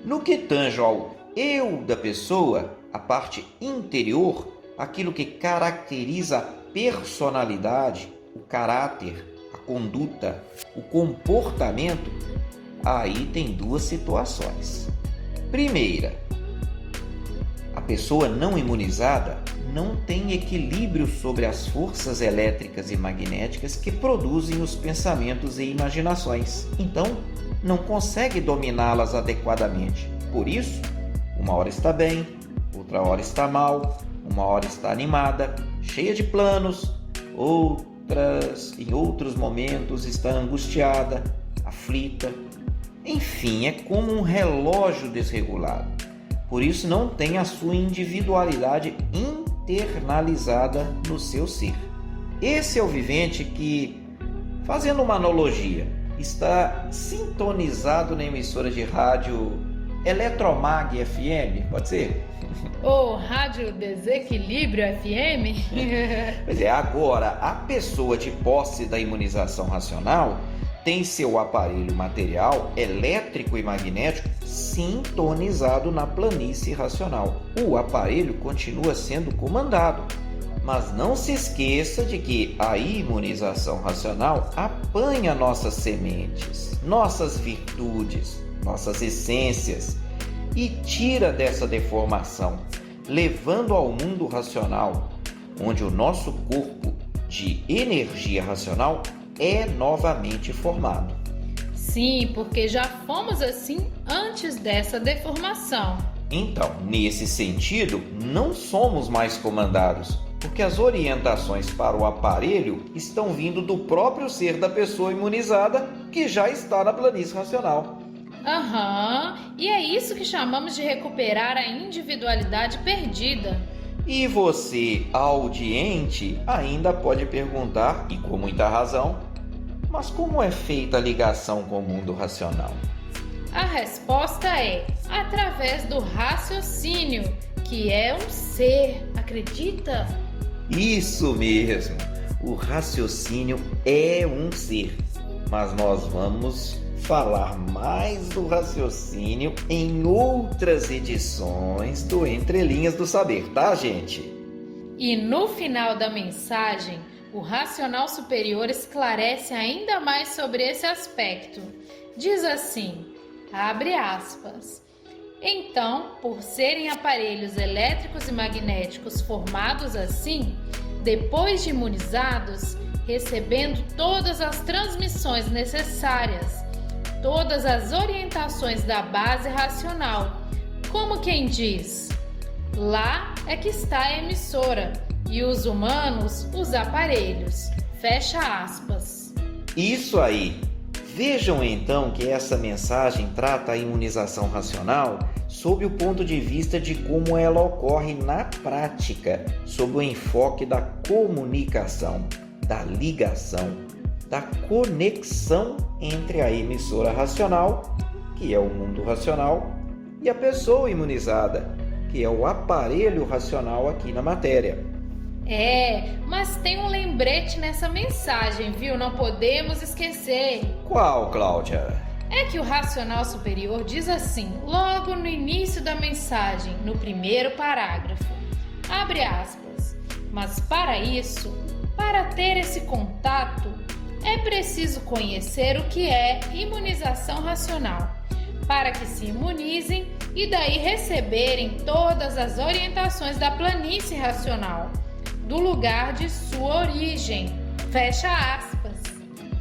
No que tange ao eu da pessoa, a parte interior, aquilo que caracteriza a personalidade, o caráter, a conduta, o comportamento, aí tem duas situações. Primeira, a pessoa não imunizada não tem equilíbrio sobre as forças elétricas e magnéticas que produzem os pensamentos e imaginações. Então, não consegue dominá-las adequadamente. Por isso, uma hora está bem, outra hora está mal, uma hora está animada, cheia de planos, em outros momentos está angustiada, aflita. Enfim, é como um relógio desregulado. Por isso não tem a sua individualidade internalizada no seu ser. Esse é o vivente que, fazendo uma analogia, está sintonizado na emissora de rádio Eletromag FM, pode ser? Ou Rádio Desequilíbrio FM? Pois é, agora a pessoa de posse da imunização racional tem seu aparelho material elétrico e magnético sintonizado na planície racional. O aparelho continua sendo comandado, mas não se esqueça de que a imunização racional apanha nossas sementes, nossas virtudes, nossas essências e tira dessa deformação, levando ao mundo racional, onde o nosso corpo de energia racional é novamente formado. Sim, porque já fomos assim antes dessa deformação. Então, nesse sentido, não somos mais comandados, porque as orientações para o aparelho estão vindo do próprio ser da pessoa imunizada que já está na planície racional. Aham, e é isso que chamamos de recuperar a individualidade perdida. E você, audiente, ainda pode perguntar, e com muita razão, mas como é feita a ligação com o mundo racional? A resposta é através do raciocínio, que é um ser, acredita? Isso mesmo, o raciocínio é um ser, mas nós vamos falar mais do raciocínio em outras edições do Entre Linhas do Saber, tá, gente? E no final da mensagem, o racional superior esclarece ainda mais sobre esse aspecto. Diz assim, abre aspas, então, por serem aparelhos elétricos e magnéticos formados assim, depois de imunizados, recebendo todas as transmissões necessárias, todas as orientações da base racional, como quem diz, lá é que está a emissora e os humanos os aparelhos, fecha aspas. Isso aí! Vejam então que essa mensagem trata a imunização racional sob o ponto de vista de como ela ocorre na prática, sob o enfoque da comunicação, da ligação, da conexão entre a emissora racional, que é o mundo racional, e a pessoa imunizada, que é o aparelho racional aqui na matéria. Mas tem um lembrete nessa mensagem, viu? Não podemos esquecer. Qual, Cláudia? É que o racional superior diz assim, logo no início da mensagem, no primeiro parágrafo, abre aspas, mas para isso, para ter esse contato, é preciso conhecer o que é imunização racional, para que se imunizem e daí receberem todas as orientações da planície racional, do lugar de sua origem. Fecha aspas.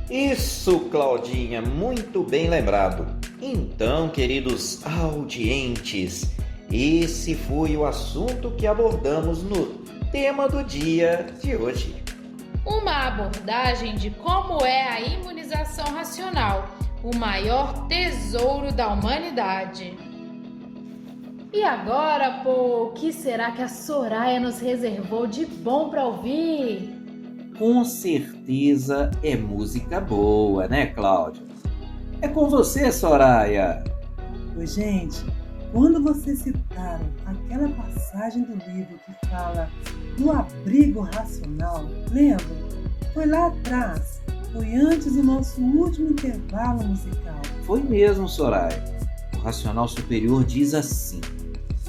Isso, Claudinha, muito bem lembrado. Então, queridos audientes, esse foi o assunto que abordamos no tema do dia de hoje. Uma abordagem de como é a imunização racional, o maior tesouro da humanidade. E agora, o que será que a Soraya nos reservou de bom para ouvir? Com certeza é música boa, né, Cláudia? É com você, Soraya. Pois, gente, quando vocês citaram aquela passagem do livro que fala do abrigo racional, lembra? Foi lá atrás, foi antes do nosso último intervalo musical. Foi mesmo, Soraya. O racional superior diz assim,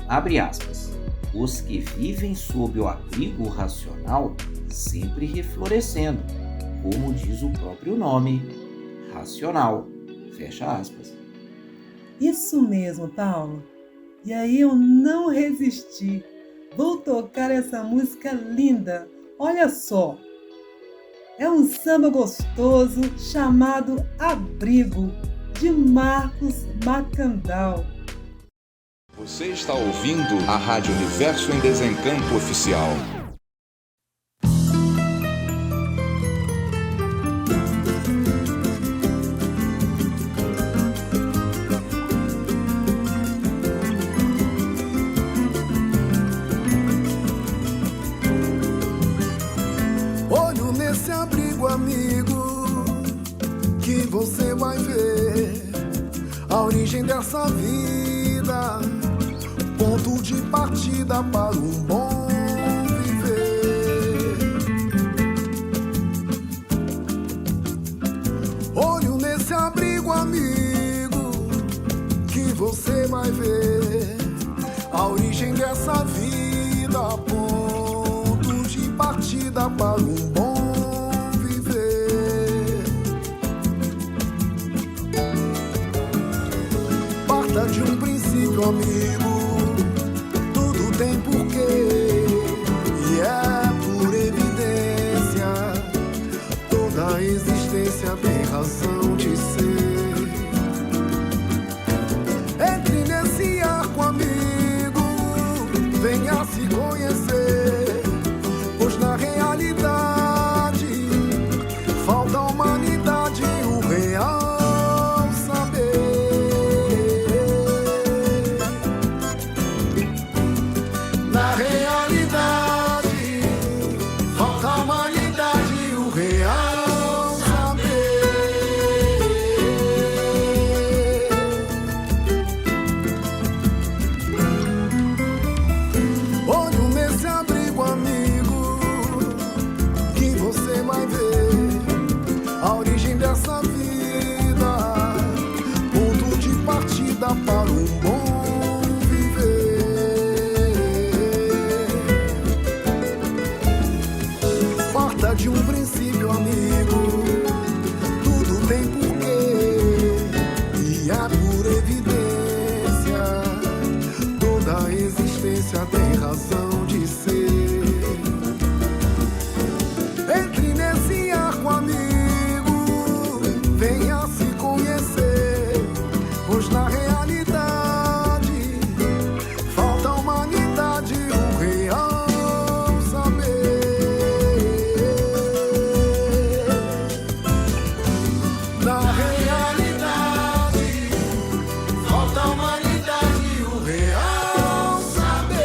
abre aspas, os que vivem sob o abrigo racional sempre reflorescendo, como diz o próprio nome, racional, fecha aspas. Isso mesmo, Paulo. E aí eu não resisti. Vou tocar essa música linda. Olha só. É um samba gostoso chamado Abrigo, de Marcos Macandal. Você está ouvindo a Rádio Universo em Desencanto Oficial. Olho nesse abrigo, amigo, que você vai ver a origem dessa vida, ponto de partida para um bom viver. Olho nesse abrigo, amigo, que você vai ver a origem dessa vida, ponto de partida para um bom viver. Parta de um princípio, amigo, tudo tem porquê, e é por evidência, toda a existência tem razão de ser. Entre nesse arco, amigo, venha se conhecer, pois na realidade falta a humanidade o real saber. conhecer, pois na realidade falta à humanidade o real saber. Na realidade falta à humanidade o real saber.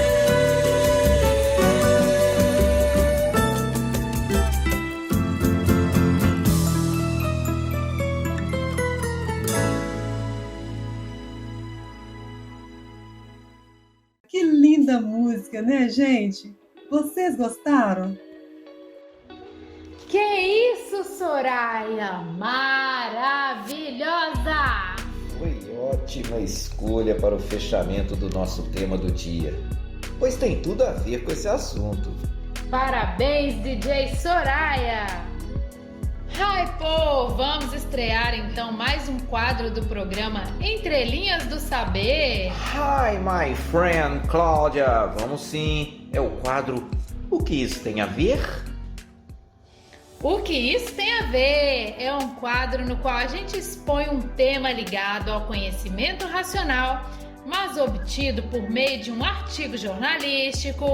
Que linda música, né, gente? Vocês gostaram? Que isso, Soraya? Maravilhosa! Foi ótima escolha para o fechamento do nosso tema do dia, pois tem tudo a ver com esse assunto. Parabéns, DJ Soraya! Hi, pô! Vamos estrear então mais um quadro do programa Entre Linhas do Saber. Hi, my friend Cláudia! Vamos sim, é o quadro O que isso tem a ver? O que isso tem a ver? É um quadro no qual a gente expõe um tema ligado ao conhecimento racional, mas obtido por meio de um artigo jornalístico,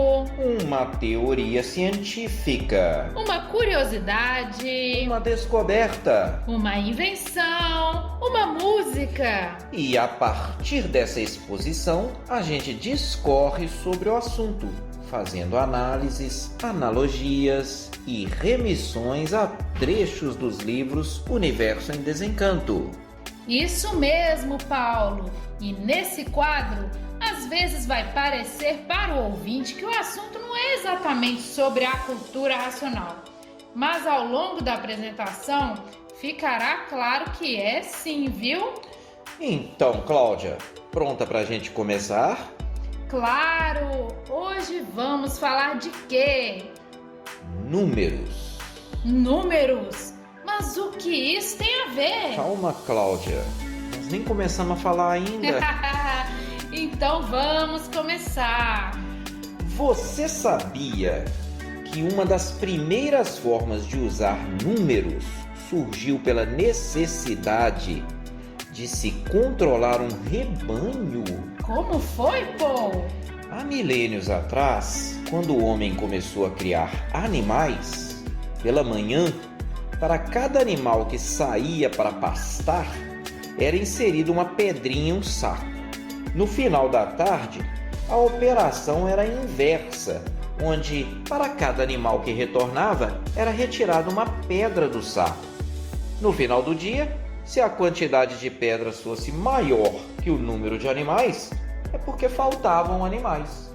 Uma teoria científica, uma curiosidade, uma descoberta. uma invenção, uma música. E a partir dessa exposição, a gente discorre sobre o assunto, fazendo análises, analogias e remissões a trechos dos livros Universo em Desencanto. Isso mesmo, Paulo. E nesse quadro, às vezes vai parecer para o ouvinte que o assunto não é exatamente sobre a cultura racional. Mas ao longo da apresentação, ficará claro que é sim, viu? Então, Cláudia, pronta pra gente começar? Claro! Hoje vamos falar de quê? Números. Números! Mas o que isso tem a ver? Calma, Cláudia. Nós nem começamos a falar ainda. Então vamos começar. Você sabia que uma das primeiras formas de usar números surgiu pela necessidade de se controlar um rebanho? Como foi, Paul? Há milênios atrás, quando o homem começou a criar animais, pela manhã, para cada animal que saía para pastar, era inserida uma pedrinha em um saco. No final da tarde, a operação era inversa, onde, para cada animal que retornava, era retirada uma pedra do saco. No final do dia, se a quantidade de pedras fosse maior que o número de animais, é porque faltavam animais.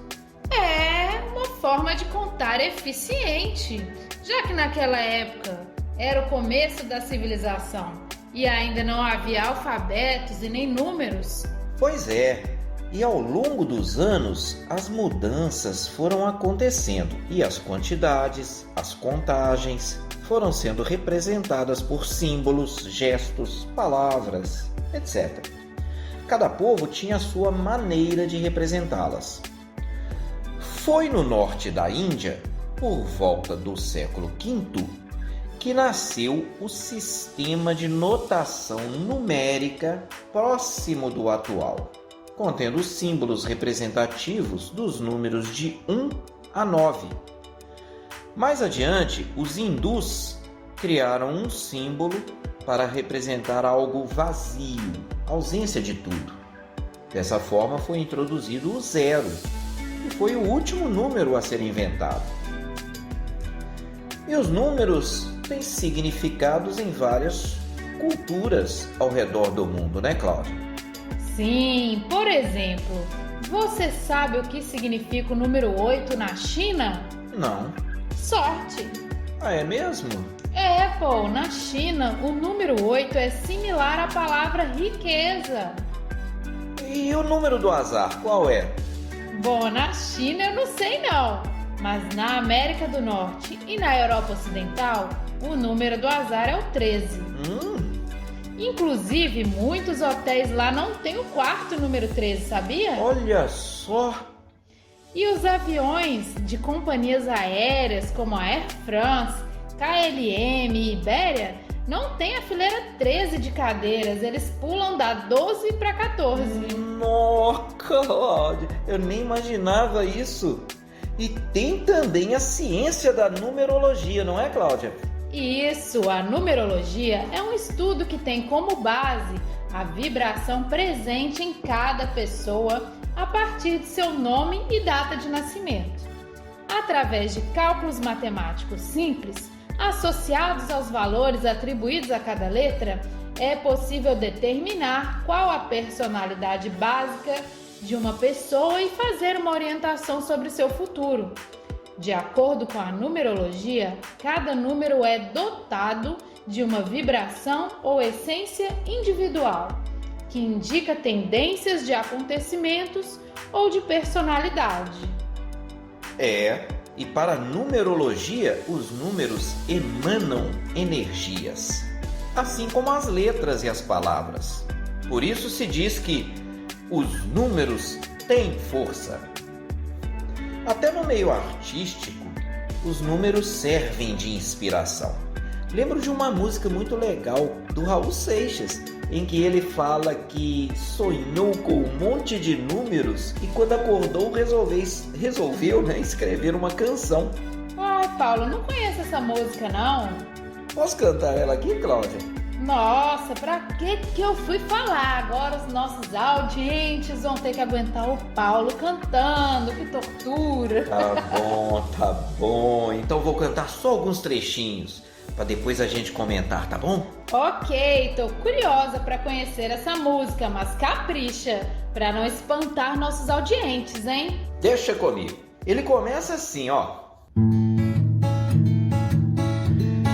É uma forma de contar eficiente, já que naquela época era o começo da civilização e ainda não havia alfabetos e nem números. Pois é, e ao longo dos anos as mudanças foram acontecendo e as quantidades, as contagens foram sendo representadas por símbolos, gestos, palavras, etc. Cada povo tinha a sua maneira de representá-las. Foi no norte da Índia, por volta do século V, que nasceu o sistema de notação numérica próximo do atual, contendo símbolos representativos dos números de 1 a 9. Mais adiante, os hindus criaram um símbolo para representar algo vazio, ausência de tudo. Dessa forma foi introduzido o zero, que foi o último número a ser inventado. E os números têm significados em várias culturas ao redor do mundo, né, Cláudia? Sim, por exemplo, você sabe o que significa o número 8 na China? Não. Sorte! Ah, é mesmo? É, pô, na China o número 8 é similar à palavra riqueza. E o número do azar, qual é? Bom, na China eu não sei não, mas na América do Norte e na Europa Ocidental, o número do azar é o 13. Inclusive, muitos hotéis lá não têm o quarto número 13, sabia? Olha só! E os aviões de companhias aéreas como a Air France, KLM e Iberia não tem a fileira 13 de cadeiras, eles pulam da 12 para 14. Nossa, Cláudia, eu nem imaginava isso. E tem também a ciência da numerologia, não é, Cláudia? Isso, a numerologia é um estudo que tem como base a vibração presente em cada pessoa a partir de seu nome e data de nascimento. Através de cálculos matemáticos simples, associados aos valores atribuídos a cada letra, é possível determinar qual a personalidade básica de uma pessoa e fazer uma orientação sobre seu futuro. De acordo com a numerologia, cada número é dotado de uma vibração ou essência individual, que indica tendências de acontecimentos ou de personalidade. E para a numerologia, os números emanam energias, assim como as letras e as palavras. Por isso se diz que os números têm força. Até no meio artístico, os números servem de inspiração. Lembro de uma música muito legal do Raul Seixas, em que ele fala que sonhou com um monte de números e quando acordou resolveu escrever uma canção. Ai, Paulo, não conheço essa música, não. Posso cantar ela aqui, Cláudia? Nossa, pra que eu fui falar? Agora os nossos audientes vão ter que aguentar o Paulo cantando, que tortura. Tá bom. Então vou cantar só alguns trechinhos, para depois a gente comentar, tá bom? Ok, tô curiosa para conhecer essa música, mas capricha, para não espantar nossos audientes, hein? Deixa comigo. Ele começa assim, ó.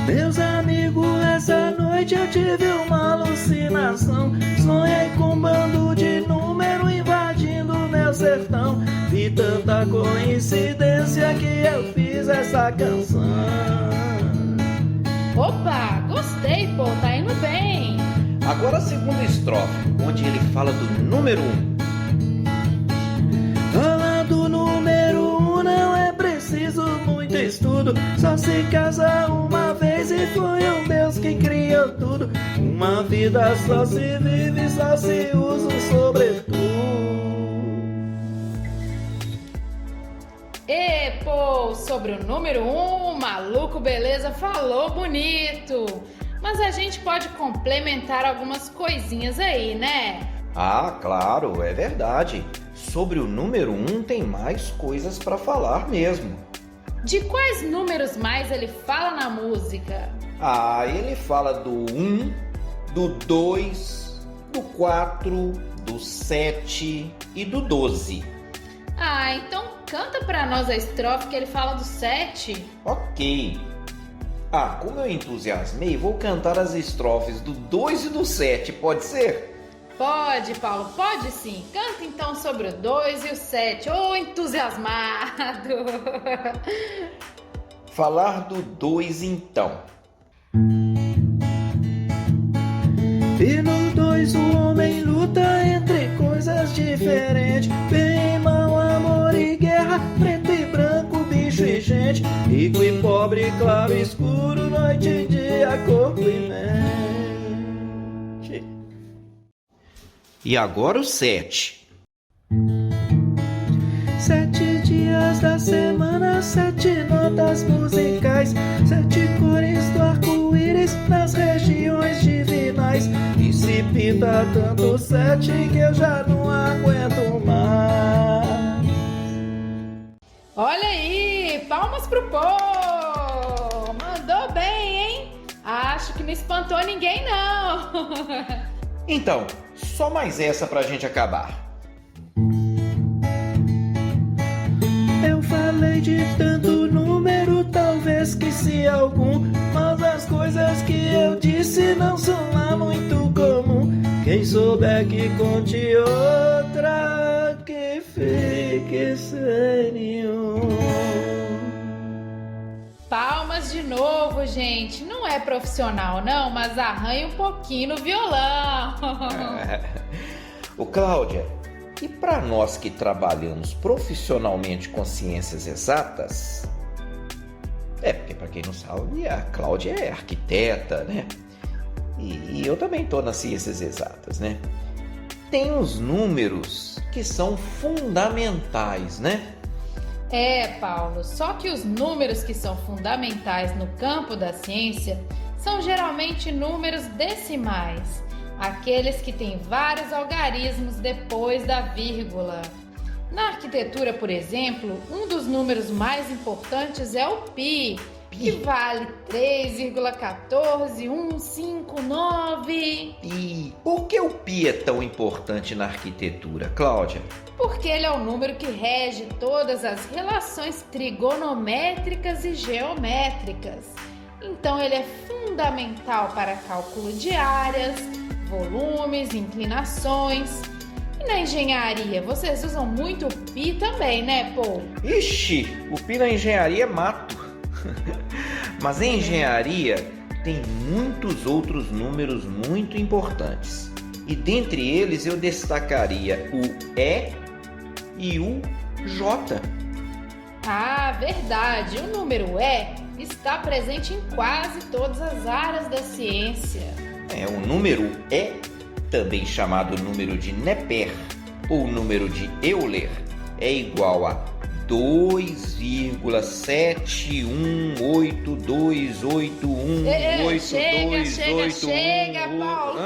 Meus amigos, essa noite eu tive uma alucinação. Sonhei com um bando de número invadindo meu sertão. Vi tanta coincidência que eu fiz essa canção. Opa, gostei, pô, tá indo bem. Agora a segunda estrofe, onde ele fala do número 1. Falar do número 1 não é preciso muito estudo. Só se casa uma vez e foi um Deus que criou tudo. Uma vida só se vive, só se usa um sobretudo. Pô, sobre o número 1, o maluco beleza falou bonito. Mas a gente pode complementar algumas coisinhas aí, né? Ah, claro, é verdade. Sobre o número 1 tem mais coisas para falar mesmo. De quais números mais ele fala na música? Ele fala do 1, do 2, do 4, do 7 e do 12. Então canta pra nós a estrofe que ele fala do 7. Ok. Como eu entusiasmei, vou cantar as estrofes do 2 e do 7, pode ser? Pode, Paulo, pode sim. Canta então sobre o 2 e o 7. Ô, entusiasmado! Falar do 2 então. E no 2 o homem luta entre coisas diferentes. Bem e mal, amor e guerra, preto e branco, bicho e gente. Rico e pobre, claro e escuro, noite e dia, corpo e mente. E agora o 7. 7 dias da semana, 7 notas musicais, 7 cores do arco-íris nas regiões divinais. E se pinta tanto 7 que eu já não aguento mais. Olha aí, palmas pro povo! Mandou bem, hein? Acho que não espantou ninguém, não. Então, só mais essa pra gente acabar. Eu falei de tanto número, talvez que se algum, mas as coisas que eu disse não são lá muito comum. Quem souber que conte outra, que fique sem nenhum. Palmas de novo, gente. Não é profissional, não, mas arranha um pouquinho no violão. Ô, Cláudia, e para nós que trabalhamos profissionalmente com ciências exatas, porque para quem não sabe, a Cláudia é arquiteta, né? e eu também estou nas ciências exatas, né? Tem os números que são fundamentais, né? Paulo, só que os números que são fundamentais no campo da ciência são geralmente números decimais, aqueles que têm vários algarismos depois da vírgula. Na arquitetura, por exemplo, um dos números mais importantes é o π, que vale 3,14159. E por que o π é tão importante na arquitetura, Cláudia? Porque ele é o número que rege todas as relações trigonométricas e geométricas. Então ele é fundamental para cálculo de áreas, volumes, inclinações. E na engenharia, vocês usam muito o π também, né, Paul? Ixi, o π na engenharia é mato. Mas em engenharia tem muitos outros números muito importantes. E dentre eles eu destacaria o E e o J. Ah, verdade. O número E está presente em quase todas as áreas da ciência. O número E, também chamado número de Neper ou número de Euler, é igual a 2,7182818281. Chega, Paulo!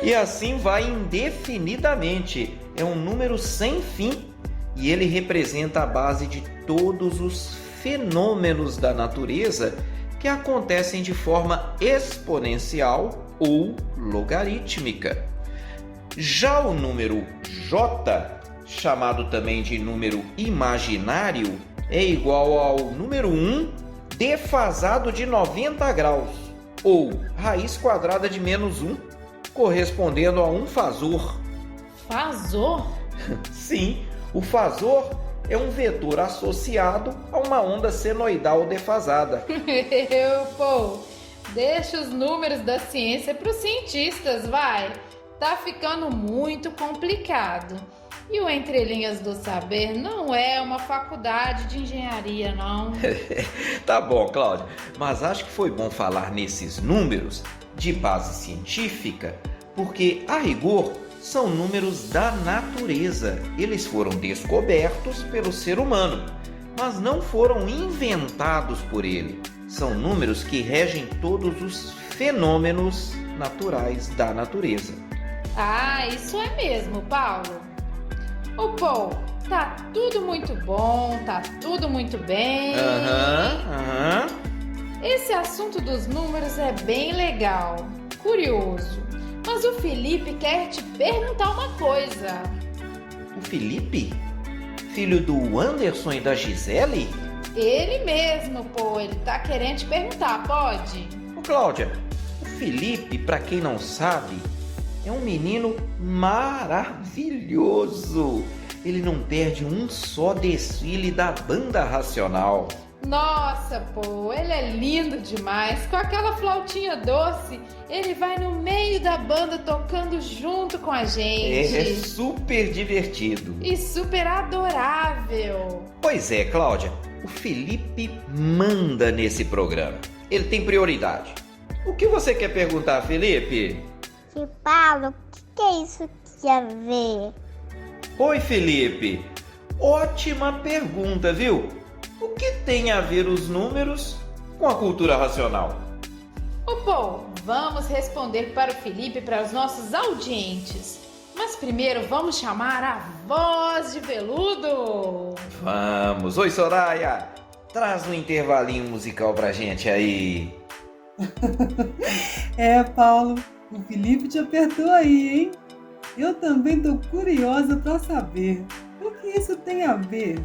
E assim vai indefinidamente. É um número sem fim e ele representa a base de todos os fenômenos da natureza que acontecem de forma exponencial ou logarítmica. Já o número J, chamado também de número imaginário, é igual ao número 1 defasado de 90 graus, ou raiz quadrada de menos 1, correspondendo a um fasor. Fasor? Sim, o fasor é um vetor associado a uma onda senoidal defasada. Pô, deixa os números da ciência para os cientistas, vai. Tá ficando muito complicado. E o Entre Linhas do Saber não é uma faculdade de engenharia, não. Tá bom, Cláudia, mas acho que foi bom falar nesses números de base científica, porque, a rigor, são números da natureza. Eles foram descobertos pelo ser humano, mas não foram inventados por ele. São números que regem todos os fenômenos naturais da natureza. Ah, isso é mesmo, Paulo. Ô, Paul, tá tudo muito bom, tá tudo muito bem. Esse assunto dos números é bem legal, curioso. Mas o Felipe quer te perguntar uma coisa. O Felipe? Filho do Anderson e da Gisele? Ele mesmo, pô, ele tá querendo te perguntar, pode? Ô, Cláudia, o Felipe, pra quem não sabe, é um menino maravilhoso. Ele não perde um só desfile da Banda Racional. Nossa, pô, ele é lindo demais. Com aquela flautinha doce, ele vai no meio da banda tocando junto com a gente. É super divertido. E super adorável. Pois é, Cláudia, o Felipe manda nesse programa. Ele tem prioridade. O que você quer perguntar, Felipe? Paulo, o que é isso que a ver? Oi, Felipe. Ótima pergunta, viu? O que tem a ver os números com a cultura racional? Ô, Paul, vamos responder para o Felipe e para os nossos audientes. Mas primeiro vamos chamar a voz de veludo. Vamos. Oi, Soraya. Traz um intervalinho musical pra gente aí. Paulo, o Felipe te apertou aí, hein? Eu também tô curiosa para saber o que isso tem a ver.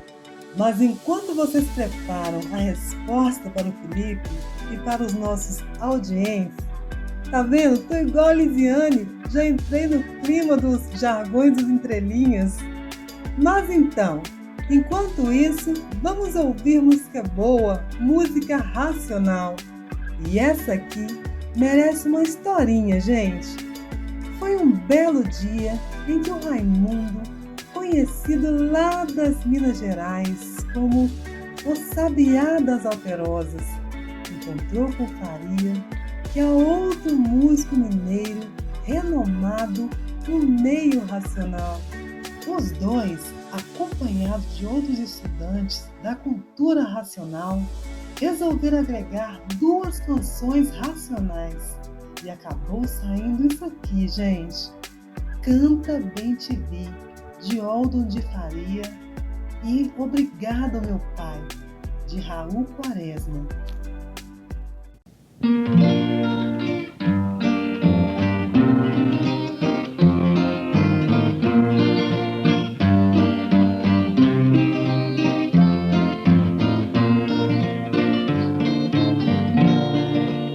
Mas enquanto vocês preparam a resposta para o Felipe e para os nossos audientes, tá vendo? Tô igual a Lisiane, já entrei no clima dos jargões dos entrelinhas. Mas então, enquanto isso, vamos ouvir música boa, música racional. E essa aqui merece uma historinha, gente. Foi um belo dia em que o Raimundo, conhecido lá das Minas Gerais como o Sabiá das Alterosas, encontrou com Faria que há outro músico mineiro renomado no meio racional. Os dois, acompanhados de outros estudantes da cultura racional, resolveram agregar 2 canções racionais. E acabou saindo isso aqui, gente. Canta Bem Te Vi, de Oldon de Faria, e Obrigado Meu Pai, de Raul Quaresma.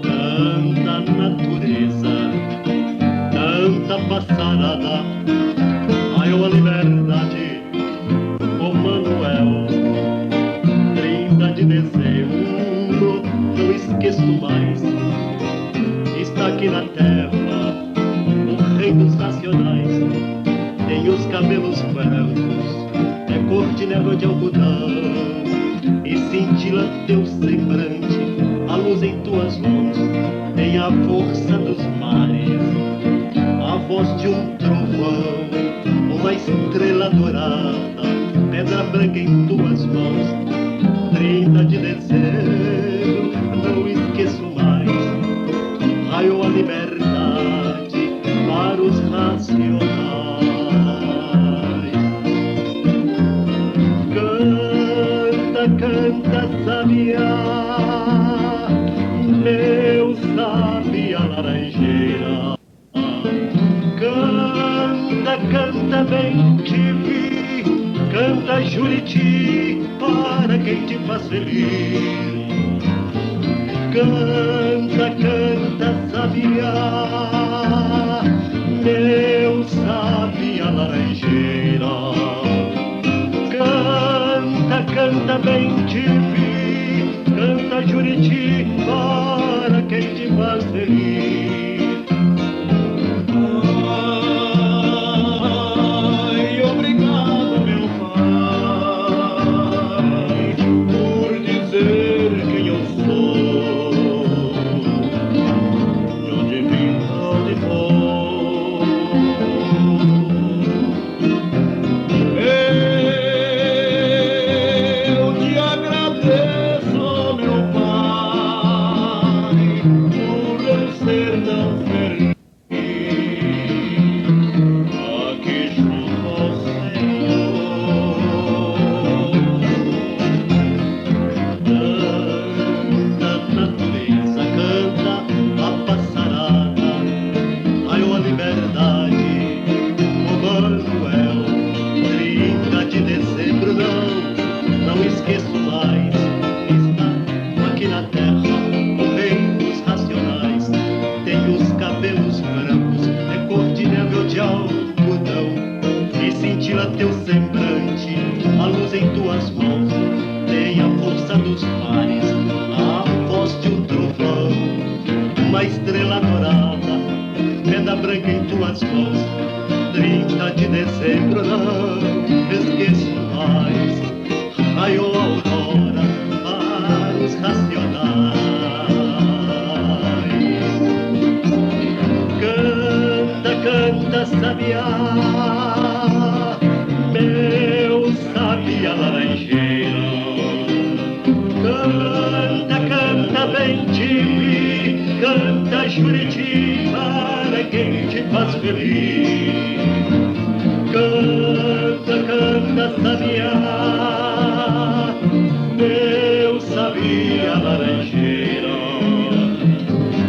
Tanta natureza, tanta passarada, maior a liberdade, o Manuel. 30 de dezembro, não esqueço mais, está aqui na terra, o rei dos racionais. Tem os cabelos brancos, é cor de névoa de algodão, e cintila teu semblante, a luz em tuas mãos. Tem a força dos mares, a voz de um trovão, uma estrela dourada, pedra branca em tuas mãos. 30 de dezembro, não esqueço mais, raiou a liberdade para os racionais. Canta, canta, sabiá, meu sabiá laranjeira. Canta, canta, bem te vi, canta Juriti, para quem te faz feliz. Canta, canta, sabiá, meu sabiá laranjeira. Canta, canta, bem te vi, canta Juriti, para quem te faz feliz. Ai, obrigado, meu pai, por dizer quem eu sou, de onde vim, onde vou. Eu te agradeço, meu pai, por eu ser tão feliz aqui junto ao Senhor. Canta, natureza, canta a passarada, raiou a liberdade, o Manuel. 30 de dezembro, não esqueço mais, está aqui na terra, o rei dos racionais. Tem os cabelos brancos, é cor de neve ou de algodão, e cintila teu semblante, a luz em tuas mãos. Tem a força dos mares, a voz de um trovão, uma estrela dourada, pedra branca em tuas mãos. 30 de dezembro, não esqueço mais, raiou a aurora para os racionais. Canta, canta, sabiá, meu sabiá laranjeiro. Canta, canta, bem te vi, canta Juriti, para quem te faz feliz. Canta, canta, sabiá, meu sabiá laranjeiro.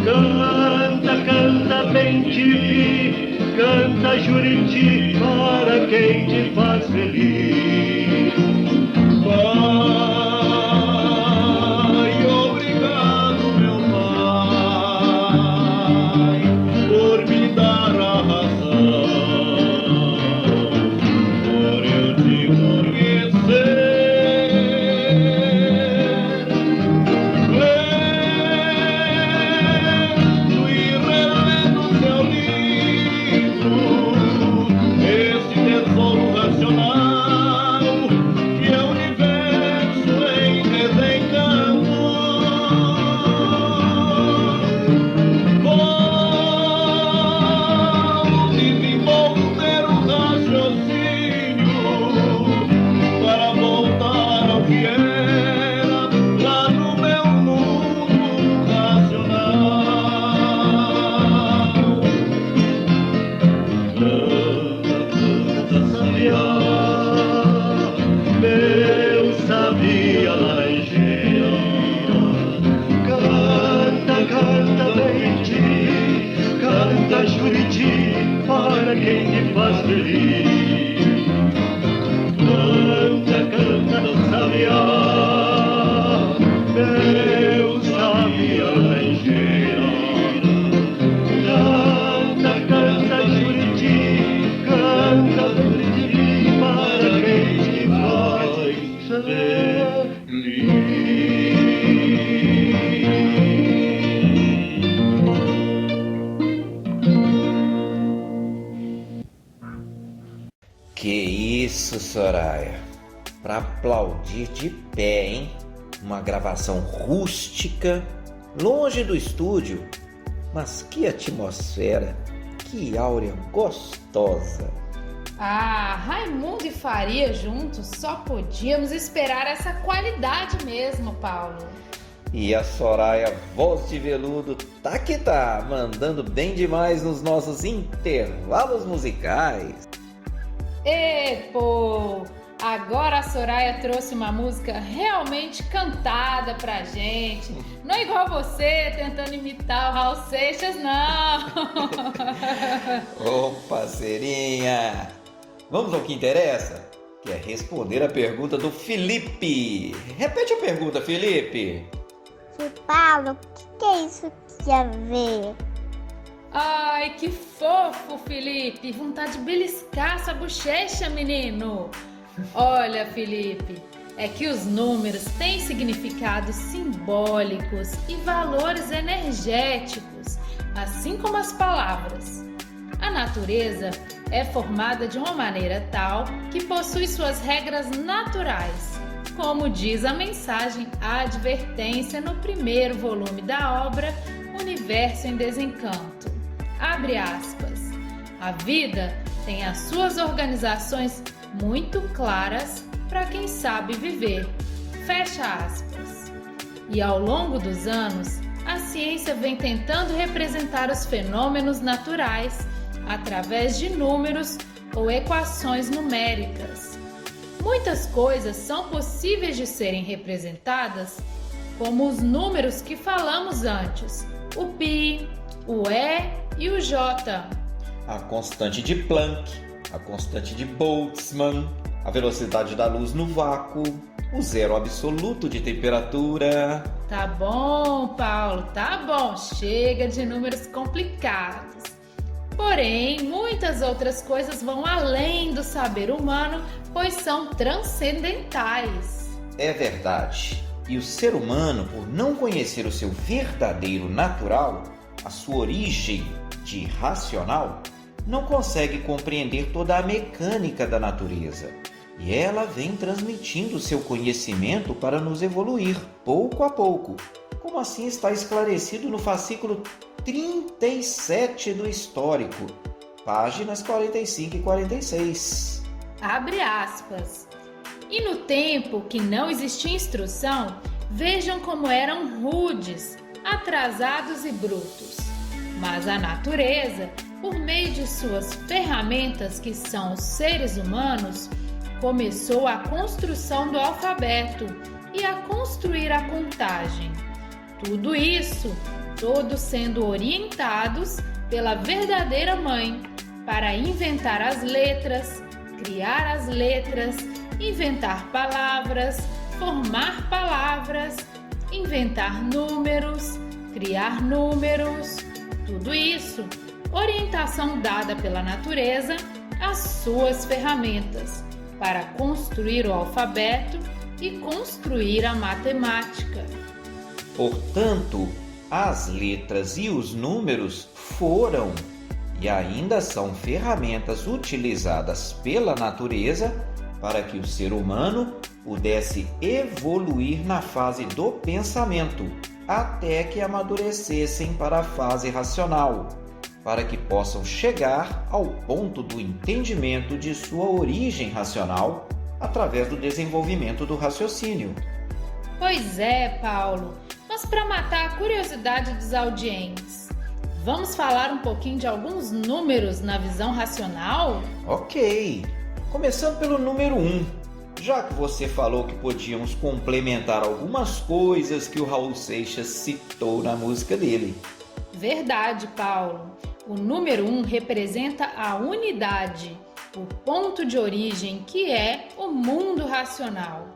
Canta, canta, bem te vi, canta Juriti, para quem te faz feliz. Pai, obrigado, meu pai, por me dar a razão, por eu te conhecer. Lendo e relendo seu livro, esse tesouro racional. Juriti, para quem te faz feliz. Canta, canta do sabiá, meu sabiá ligeira. Canta, canta, Juriti, canta, Juriti, para quem te faz feliz. Que isso, Soraya? Pra aplaudir de pé, hein? Uma gravação rústica, longe do estúdio. Mas que atmosfera, que áurea gostosa. Ah, Raimundo e Faria juntos, só podíamos esperar essa qualidade mesmo, Paulo. E a Soraya, voz de veludo, tá que tá, mandando bem demais nos nossos intervalos musicais. Pô, agora a Soraya trouxe uma música realmente cantada pra gente. Não é igual você tentando imitar o Raul Seixas, não. Ô, parceirinha, vamos ao que interessa, que é responder a pergunta do Felipe. Repete a pergunta, Felipe. Paulo, o que é isso que a ver? Ai, que fofo, Felipe. Vontade de beliscar essa bochecha, menino. Olha, Felipe, é que os números têm significados simbólicos e valores energéticos, assim como as palavras. A natureza é formada de uma maneira tal que possui suas regras naturais, como diz a mensagem Advertência no primeiro volume da obra Universo em Desencanto. Abre aspas. A vida tem as suas organizações muito claras para quem sabe viver. Fecha aspas. E ao longo dos anos, a ciência vem tentando representar os fenômenos naturais através de números ou equações numéricas. Muitas coisas são possíveis de serem representadas como os números que falamos antes, o π, o e e o j. A constante de Planck, a constante de Boltzmann, a velocidade da luz no vácuo, o zero absoluto de temperatura. Tá bom, Paulo, tá bom. Chega de números complicados. Porém, muitas outras coisas vão além do saber humano, pois são transcendentais. É verdade. E o ser humano, por não conhecer o seu verdadeiro natural, a sua origem de racional, não consegue compreender toda a mecânica da natureza. E ela vem transmitindo seu conhecimento para nos evoluir, pouco a pouco, como assim está esclarecido no fascículo 37 do Histórico, páginas 45 e 46. Abre aspas. E no tempo que não existia instrução, vejam como eram rudes, atrasados e brutos. Mas a natureza, por meio de suas ferramentas, que são os seres humanos, começou a construção do alfabeto e a construir a contagem. Tudo isso, todos sendo orientados pela verdadeira mãe, para inventar as letras, criar as letras, inventar palavras, formar palavras, inventar números, criar números. Tudo isso, orientação dada pela natureza às suas ferramentas, para construir o alfabeto e construir a matemática. Portanto, as letras e os números foram e ainda são ferramentas utilizadas pela natureza para que o ser humano pudesse evoluir na fase do pensamento, até que amadurecessem para a fase racional, para que possam chegar ao ponto do entendimento de sua origem racional através do desenvolvimento do raciocínio. Pois é, Paulo, mas para matar a curiosidade dos audientes, vamos falar um pouquinho de alguns números na visão racional? Ok, começando pelo número 1. Já que você falou que podíamos complementar algumas coisas que o Raul Seixas citou na música dele. Verdade, Paulo. O número 1 representa a unidade, o ponto de origem que é o mundo racional.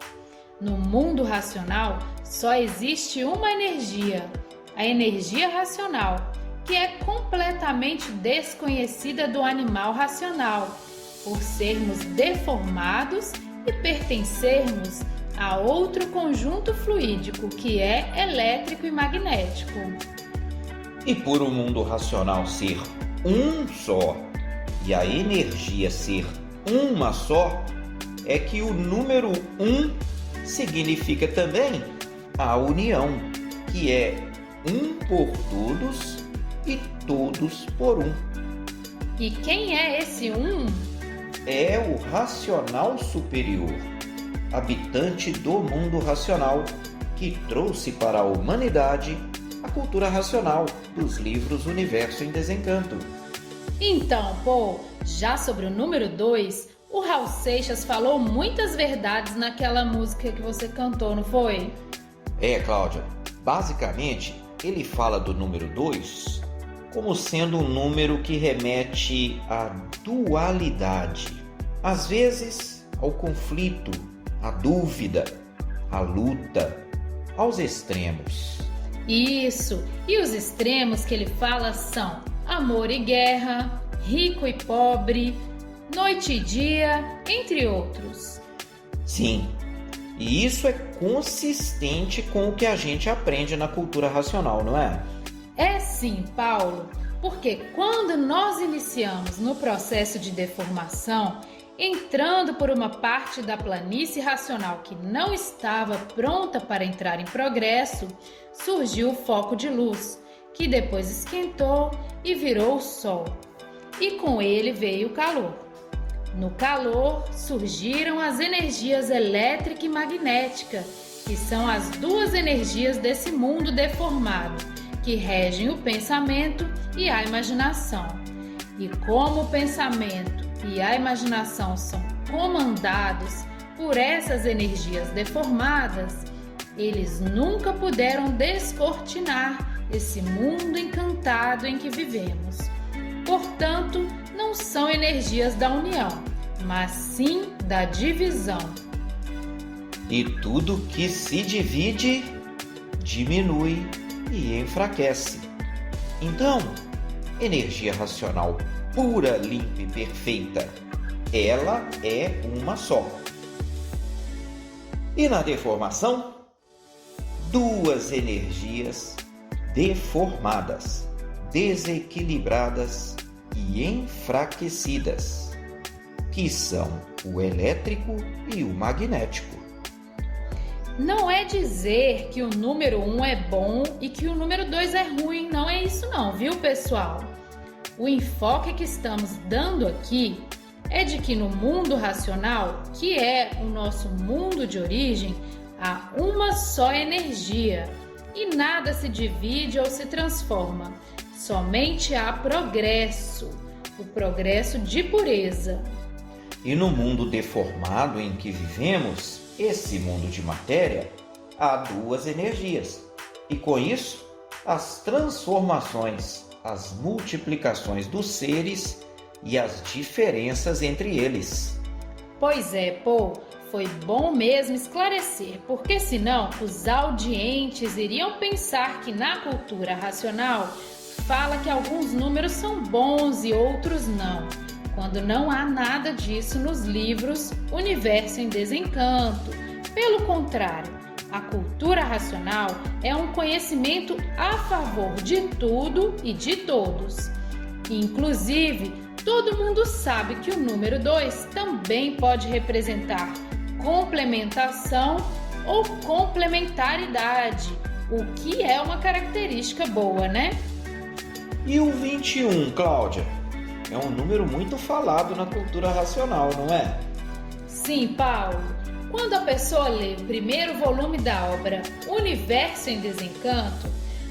No mundo racional só existe uma energia, a energia racional, que é completamente desconhecida do animal racional, por sermos deformados e pertencermos a outro conjunto fluídico que é elétrico e magnético. E por o mundo racional ser um só e a energia ser uma só, é que o número 1 significa também a união, que é um por todos e todos por um. E quem é esse um? É o racional superior, habitante do mundo racional, que trouxe para a humanidade a cultura racional dos livros Universo em Desencanto. Então, já sobre o número 2, o Raul Seixas falou muitas verdades naquela música que você cantou, não foi? Cláudia, basicamente ele fala do número 2 como sendo um número que remete à dualidade, às vezes ao conflito, à dúvida, à luta, aos extremos. Isso, e os extremos que ele fala são amor e guerra, rico e pobre, noite e dia, entre outros. Sim, e isso é consistente com o que a gente aprende na cultura racional, não é? É sim, Paulo, porque quando nós iniciamos no processo de deformação, entrando por uma parte da planície racional que não estava pronta para entrar em progresso, surgiu o foco de luz, que depois esquentou e virou o sol. E com ele veio o calor. No calor surgiram as energias elétrica e magnética, que são as duas energias desse mundo deformado, que regem o pensamento e a imaginação. E como o pensamento e a imaginação são comandados por essas energias deformadas, eles nunca puderam descortinar esse mundo encantado em que vivemos. Portanto, não são energias da união, mas sim da divisão. E tudo que se divide, diminui e enfraquece. Então, energia racional pura, limpa e perfeita, ela é uma só. E na deformação, duas energias deformadas, desequilibradas e enfraquecidas, que são o elétrico e o magnético. Não é dizer que o número 1 é bom e que o número 2 é ruim, não é isso não, viu, pessoal? O enfoque que estamos dando aqui é de que no mundo racional, que é o nosso mundo de origem, há uma só energia e nada se divide ou se transforma. Somente há progresso, o progresso de pureza. E no mundo deformado em que vivemos, esse mundo de matéria, há duas energias. E com isso, as transformações, as multiplicações dos seres e as diferenças entre eles. Pois é, foi bom mesmo esclarecer, porque senão os audientes iriam pensar que na cultura racional fala que alguns números são bons e outros não, quando não há nada disso nos livros Universo em Desencanto. Pelo contrário, a cultura racional é um conhecimento a favor de tudo e de todos. Inclusive, todo mundo sabe que o número 2 também pode representar complementação ou complementaridade, o que é uma característica boa, né? E o 21, Cláudia? É um número muito falado na cultura racional, não é? Sim, Paulo. Quando a pessoa lê o primeiro volume da obra Universo em Desencanto,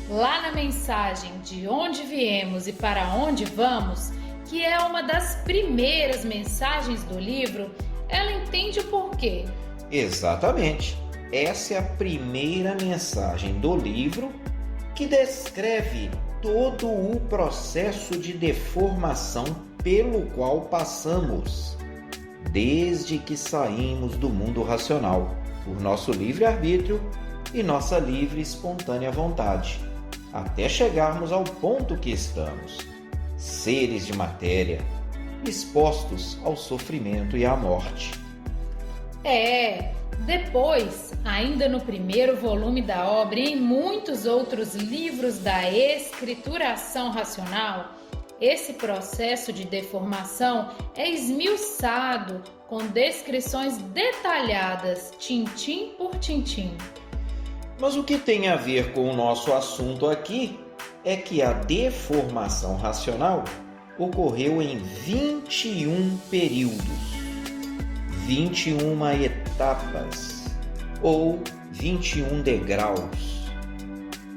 lá na mensagem de onde viemos e para onde vamos, que é uma das primeiras mensagens do livro, ela entende o porquê. Exatamente. Essa é a primeira mensagem do livro que descreve todo o processo de deformação pelo qual passamos, desde que saímos do mundo racional, por nosso livre-arbítrio e nossa livre e espontânea vontade, até chegarmos ao ponto que estamos, seres de matéria, expostos ao sofrimento e à morte. Depois, ainda no primeiro volume da obra e em muitos outros livros da escrituração racional, esse processo de deformação é esmiuçado com descrições detalhadas, tintim por tintim. Mas o que tem a ver com o nosso assunto aqui é que a deformação racional ocorreu em 21 períodos, 21 etapas ou 21 degraus.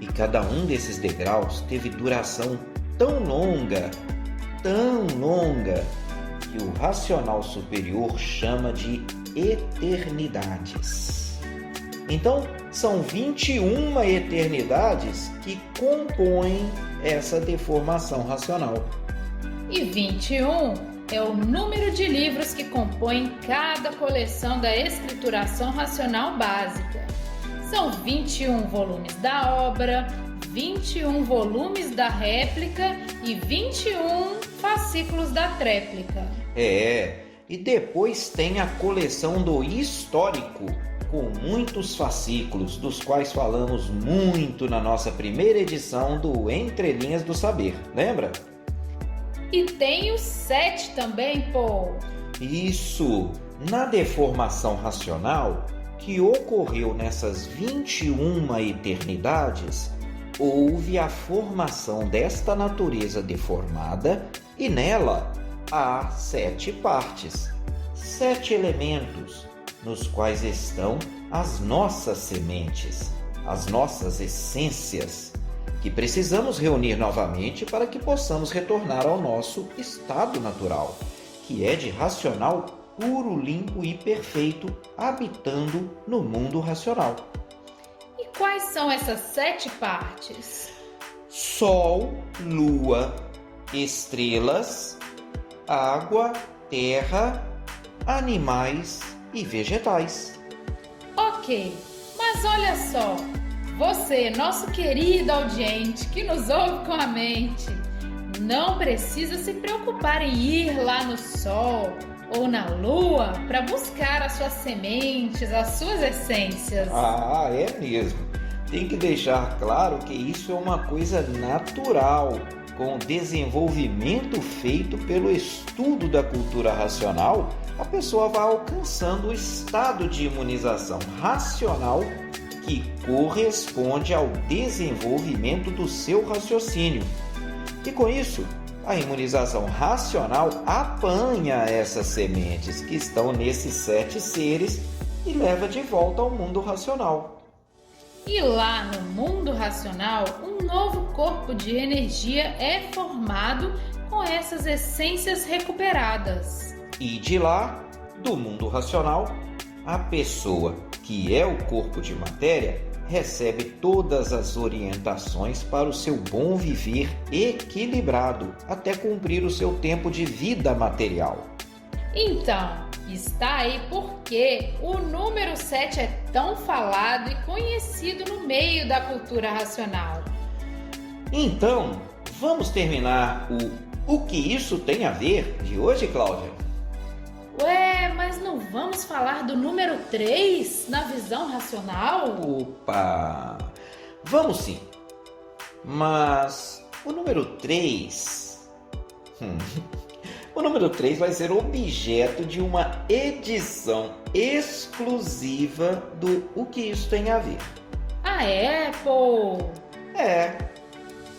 E cada um desses degraus teve duração tão longa, que o racional superior chama de eternidades. Então, são 21 eternidades que compõem essa deformação racional. E 21 é o número de livros que compõem cada coleção da escrituração racional básica. São 21 volumes da obra, 21 volumes da réplica e 21 fascículos da tréplica. E depois tem a coleção do histórico, com muitos fascículos, dos quais falamos muito na nossa primeira edição do Entre Linhas do Saber, lembra? E tem o 7 também, Paul. Isso! Na deformação racional, que ocorreu nessas 21 eternidades, houve a formação desta natureza deformada e nela há 7 partes, 7 elementos, nos quais estão as nossas sementes, as nossas essências, que precisamos reunir novamente para que possamos retornar ao nosso estado natural, que é de racional puro, limpo e perfeito, habitando no mundo racional. E quais são essas 7 partes? Sol, lua, estrelas, água, terra, animais e vegetais. Ok, mas olha só, você, nosso querido audiente que nos ouve com a mente, não precisa se preocupar em ir lá no Sol ou na Lua para buscar as suas sementes, as suas essências. É mesmo. Tem que deixar claro que isso é uma coisa natural, com o desenvolvimento feito pelo estudo da cultura racional, a pessoa vai alcançando o estado de imunização racional que corresponde ao desenvolvimento do seu raciocínio. E com isso, a imunização racional apanha essas sementes que estão nesses 7 seres e leva de volta ao mundo racional. E lá no mundo racional, um novo corpo de energia é formado com essas essências recuperadas. E de lá, do mundo racional, a pessoa, que é o corpo de matéria, recebe todas as orientações para o seu bom viver equilibrado, até cumprir o seu tempo de vida material. Então, está aí porque o número 7 é tão falado e conhecido no meio da cultura racional. Então, vamos terminar o que isso tem a ver de hoje, Cláudia? Ué, mas não vamos falar do número 3 na visão racional? Opa! Vamos sim. Mas o número 3... O número 3 vai ser objeto de uma edição exclusiva do O Que Isso Tem a Ver. Ah, é, pô?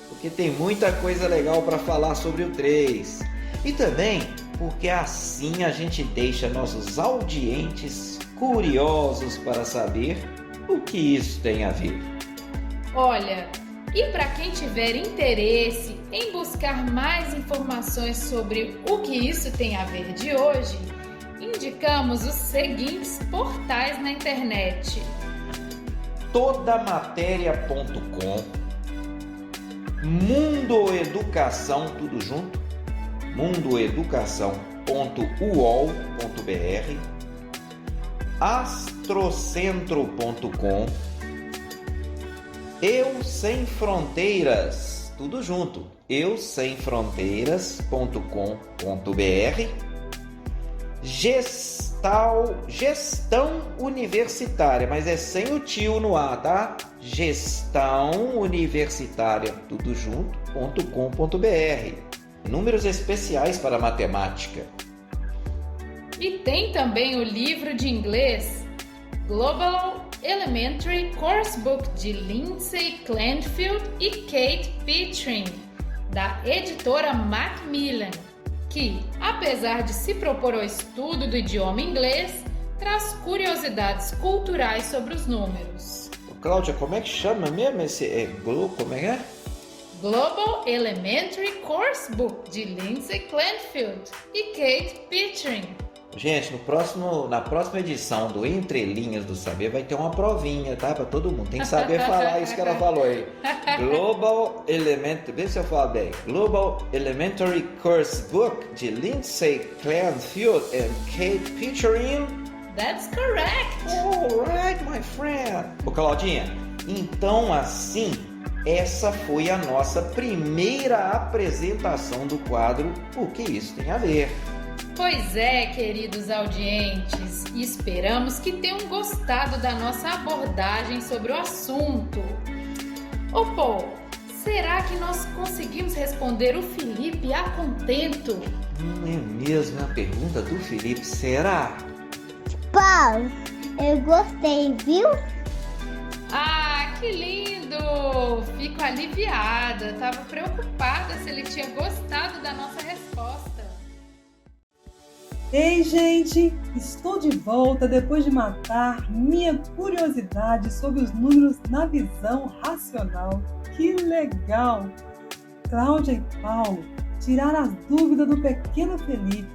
Porque tem muita coisa legal para falar sobre o 3. E também porque assim a gente deixa nossos audientes curiosos para saber o que isso tem a ver. Olha, e para quem tiver interesse em buscar mais informações sobre o que isso tem a ver de hoje, indicamos os seguintes portais na internet: todamatéria.com, Mundo Educação, tudo junto, mundoeducação.uol.br, astrocentro.com, Eu Sem Fronteiras, tudo junto, eusemfronteiras.com.br, Gestão Universitária, mas é sem o tio no ar, tá? Gestão Universitária, tudo junto.com.br. Números especiais para matemática. E tem também o livro de inglês Global Elementary Coursebook de Lindsay Clanfield e Kate Pickering, da editora Macmillan, que, apesar de se propor ao estudo do idioma inglês, traz curiosidades culturais sobre os números. Cláudia, como é que chama mesmo esse como é? Global Elementary Coursebook de Lindsay Clanfield e Kate Pickering. Gente, na próxima edição do Entre Linhas do Saber vai ter uma provinha, tá? Pra todo mundo. Tem que saber falar isso que ela falou aí. Global Elementary, vê se eu falo bem. Global Elementary Coursebook de Lindsay Clanfield and Kate Pickering. That's correct. All right, my friend. Ô, Claudinha, então assim, essa foi a nossa primeira apresentação do quadro O que isso tem a ver? Pois é, queridos audientes, esperamos que tenham gostado da nossa abordagem sobre o assunto. Ô Paul, será que nós conseguimos responder o Felipe a contento? É mesmo a pergunta do Felipe, será? Paulo, eu gostei, viu? Ah, que lindo! Fico aliviada, tava preocupada se ele tinha gostado da nossa resposta. Ei, gente! Estou de volta depois de matar minha curiosidade sobre os números na visão racional. Que legal! Cláudia e Paulo tiraram as dúvidas do pequeno Felipe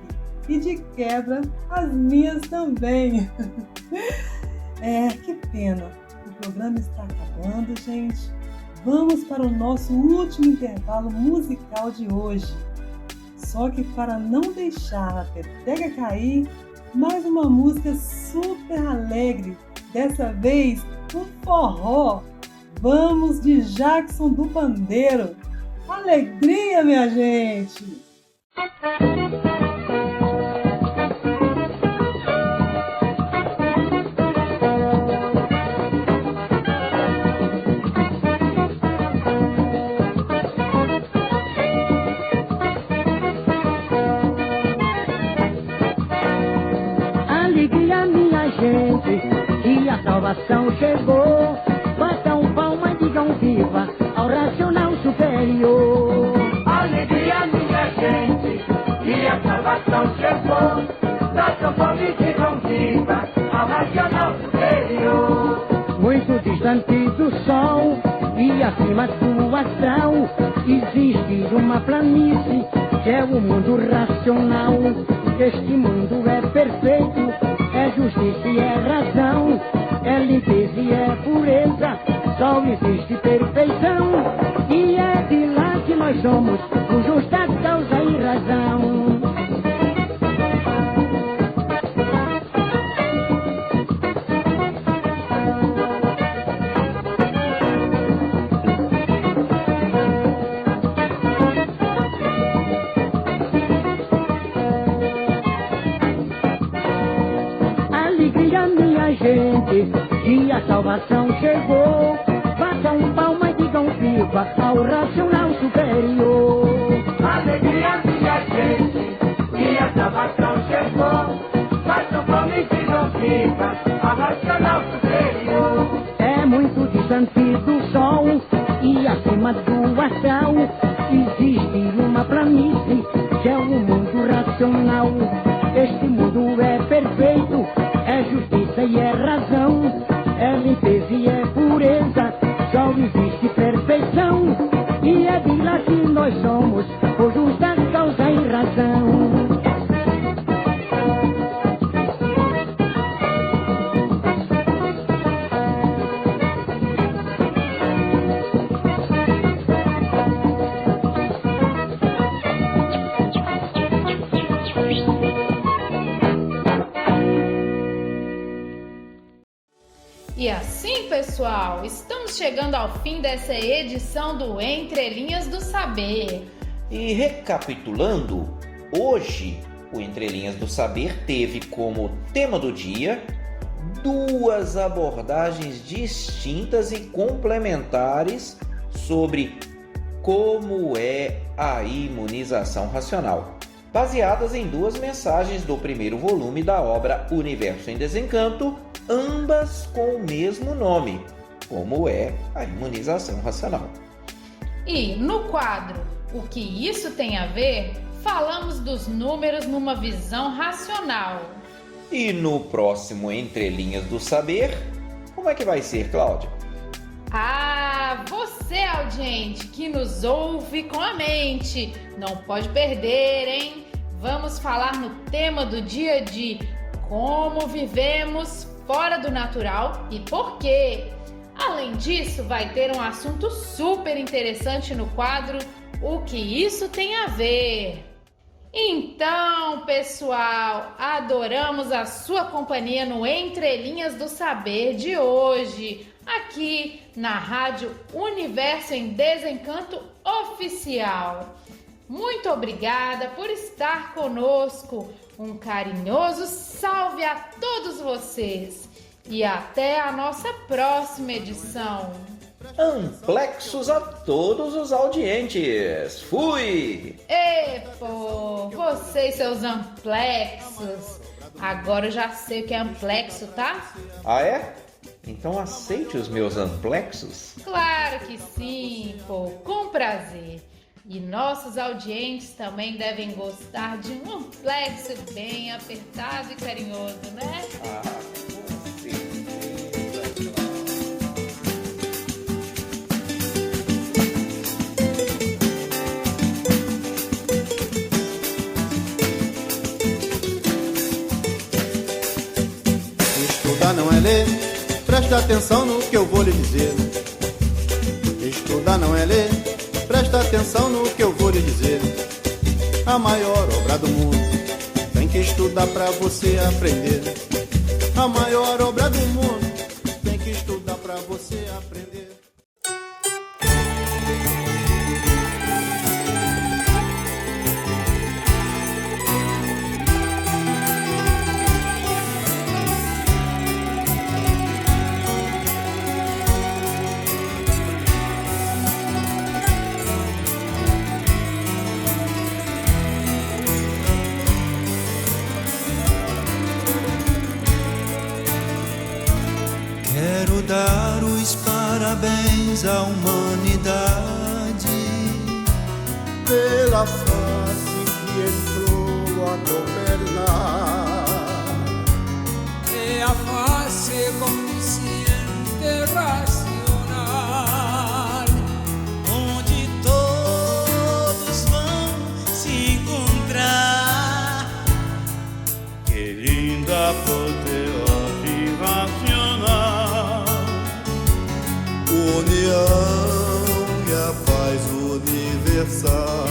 e, de quebra, as minhas também. Que pena! O programa está acabando, gente. Vamos para o nosso último intervalo musical de hoje. Só que para não deixar a peteca cair, mais uma música super alegre, dessa vez um forró. Vamos de Jackson do Pandeiro. Alegria, minha gente! Que a salvação chegou, batam palma e digam viva ao racional superior. Alegria, minha gente, que a salvação chegou, batam palma e digam viva ao racional superior. Muito distante do sol e acima do astral, existe uma planície que é o mundo racional. Este mundo é perfeito, é justiça e é razão, é limpeza e é pureza, só existe perfeição. E é de lá que nós somos, com justa causa e razão. Gente, que a salvação chegou, batam palma e digam viva ao racional superior. Alegria, minha gente, que a salvação chegou, batam palma e digam viva ao racional superior. É muito distante do sol e acima do astral, existe uma planície que é o mundo racional. Este mundo é perfeito, é justiça e é razão, é limpeza e é pureza, só existe perfeição. E é de lá que nós somos, por justa causa e razão. E assim, pessoal, estamos chegando ao fim dessa edição do Entre Linhas do Saber. E recapitulando, hoje o Entre Linhas do Saber teve como tema do dia 2 abordagens distintas e complementares sobre como é a imunização racional, baseadas em 2 mensagens do primeiro volume da obra Universo em Desencanto, ambas com o mesmo nome, como é a imunização racional. E no quadro O que isso tem a ver, falamos dos números numa visão racional. E no próximo Entre Linhas do Saber, como é que vai ser, Cláudia? Ah, você, audiente, que nos ouve com a mente, não pode perder, hein? Vamos falar no tema do dia de como vivemos fora do natural e por quê. Além disso, vai ter um assunto super interessante no quadro O que isso tem a ver. Então, pessoal, adoramos a sua companhia no Entre Linhas do Saber de hoje, aqui na Rádio Universo em Desencanto Oficial. Muito obrigada por estar conosco. Um carinhoso salve a todos vocês e até a nossa próxima edição. Amplexos a todos os audientes. Fui! Pô, vocês seus amplexos. Agora eu já sei o que é amplexo, tá? Ah, é? Então aceite os meus amplexos? Claro que sim, pô, com prazer. E nossos audientes também devem gostar de um amplexo bem apertado e carinhoso, né? Estudar não é ler, presta atenção no que eu vou lhe dizer. Estudar não é ler, presta atenção no que eu vou lhe dizer. A maior obra do mundo tem que estudar pra você aprender. A maior obra do mundo tem que estudar pra você aprender. Quero dar os parabéns à humanidade pela face que entrou a governar. É a face consciente racional, onde todos vão se encontrar. Que linda poderosa racional, união e a paz universal.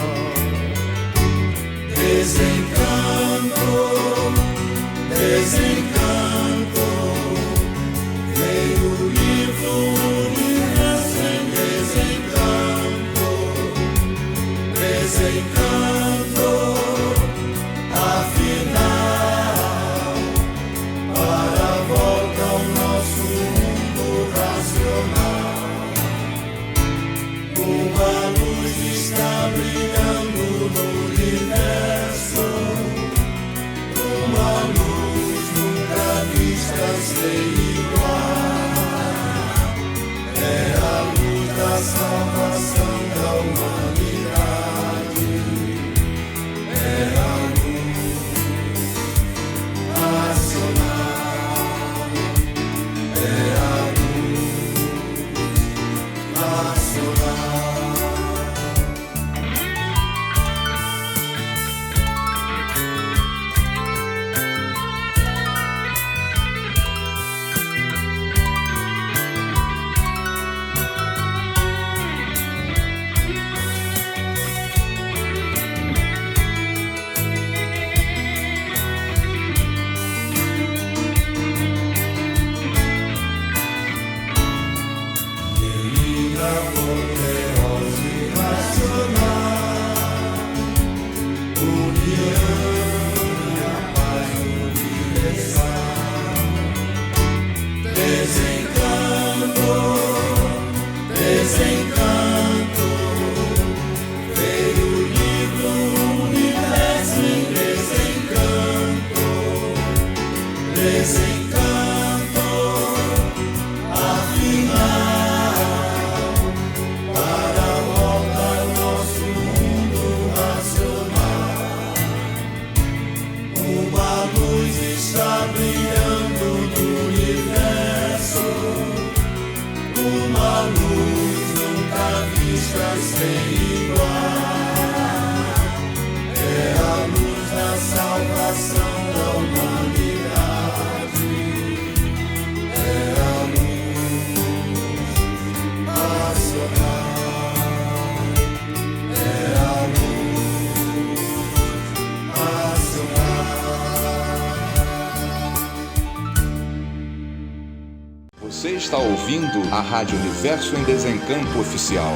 está ouvindo a Rádio Universo em Desencanto Oficial.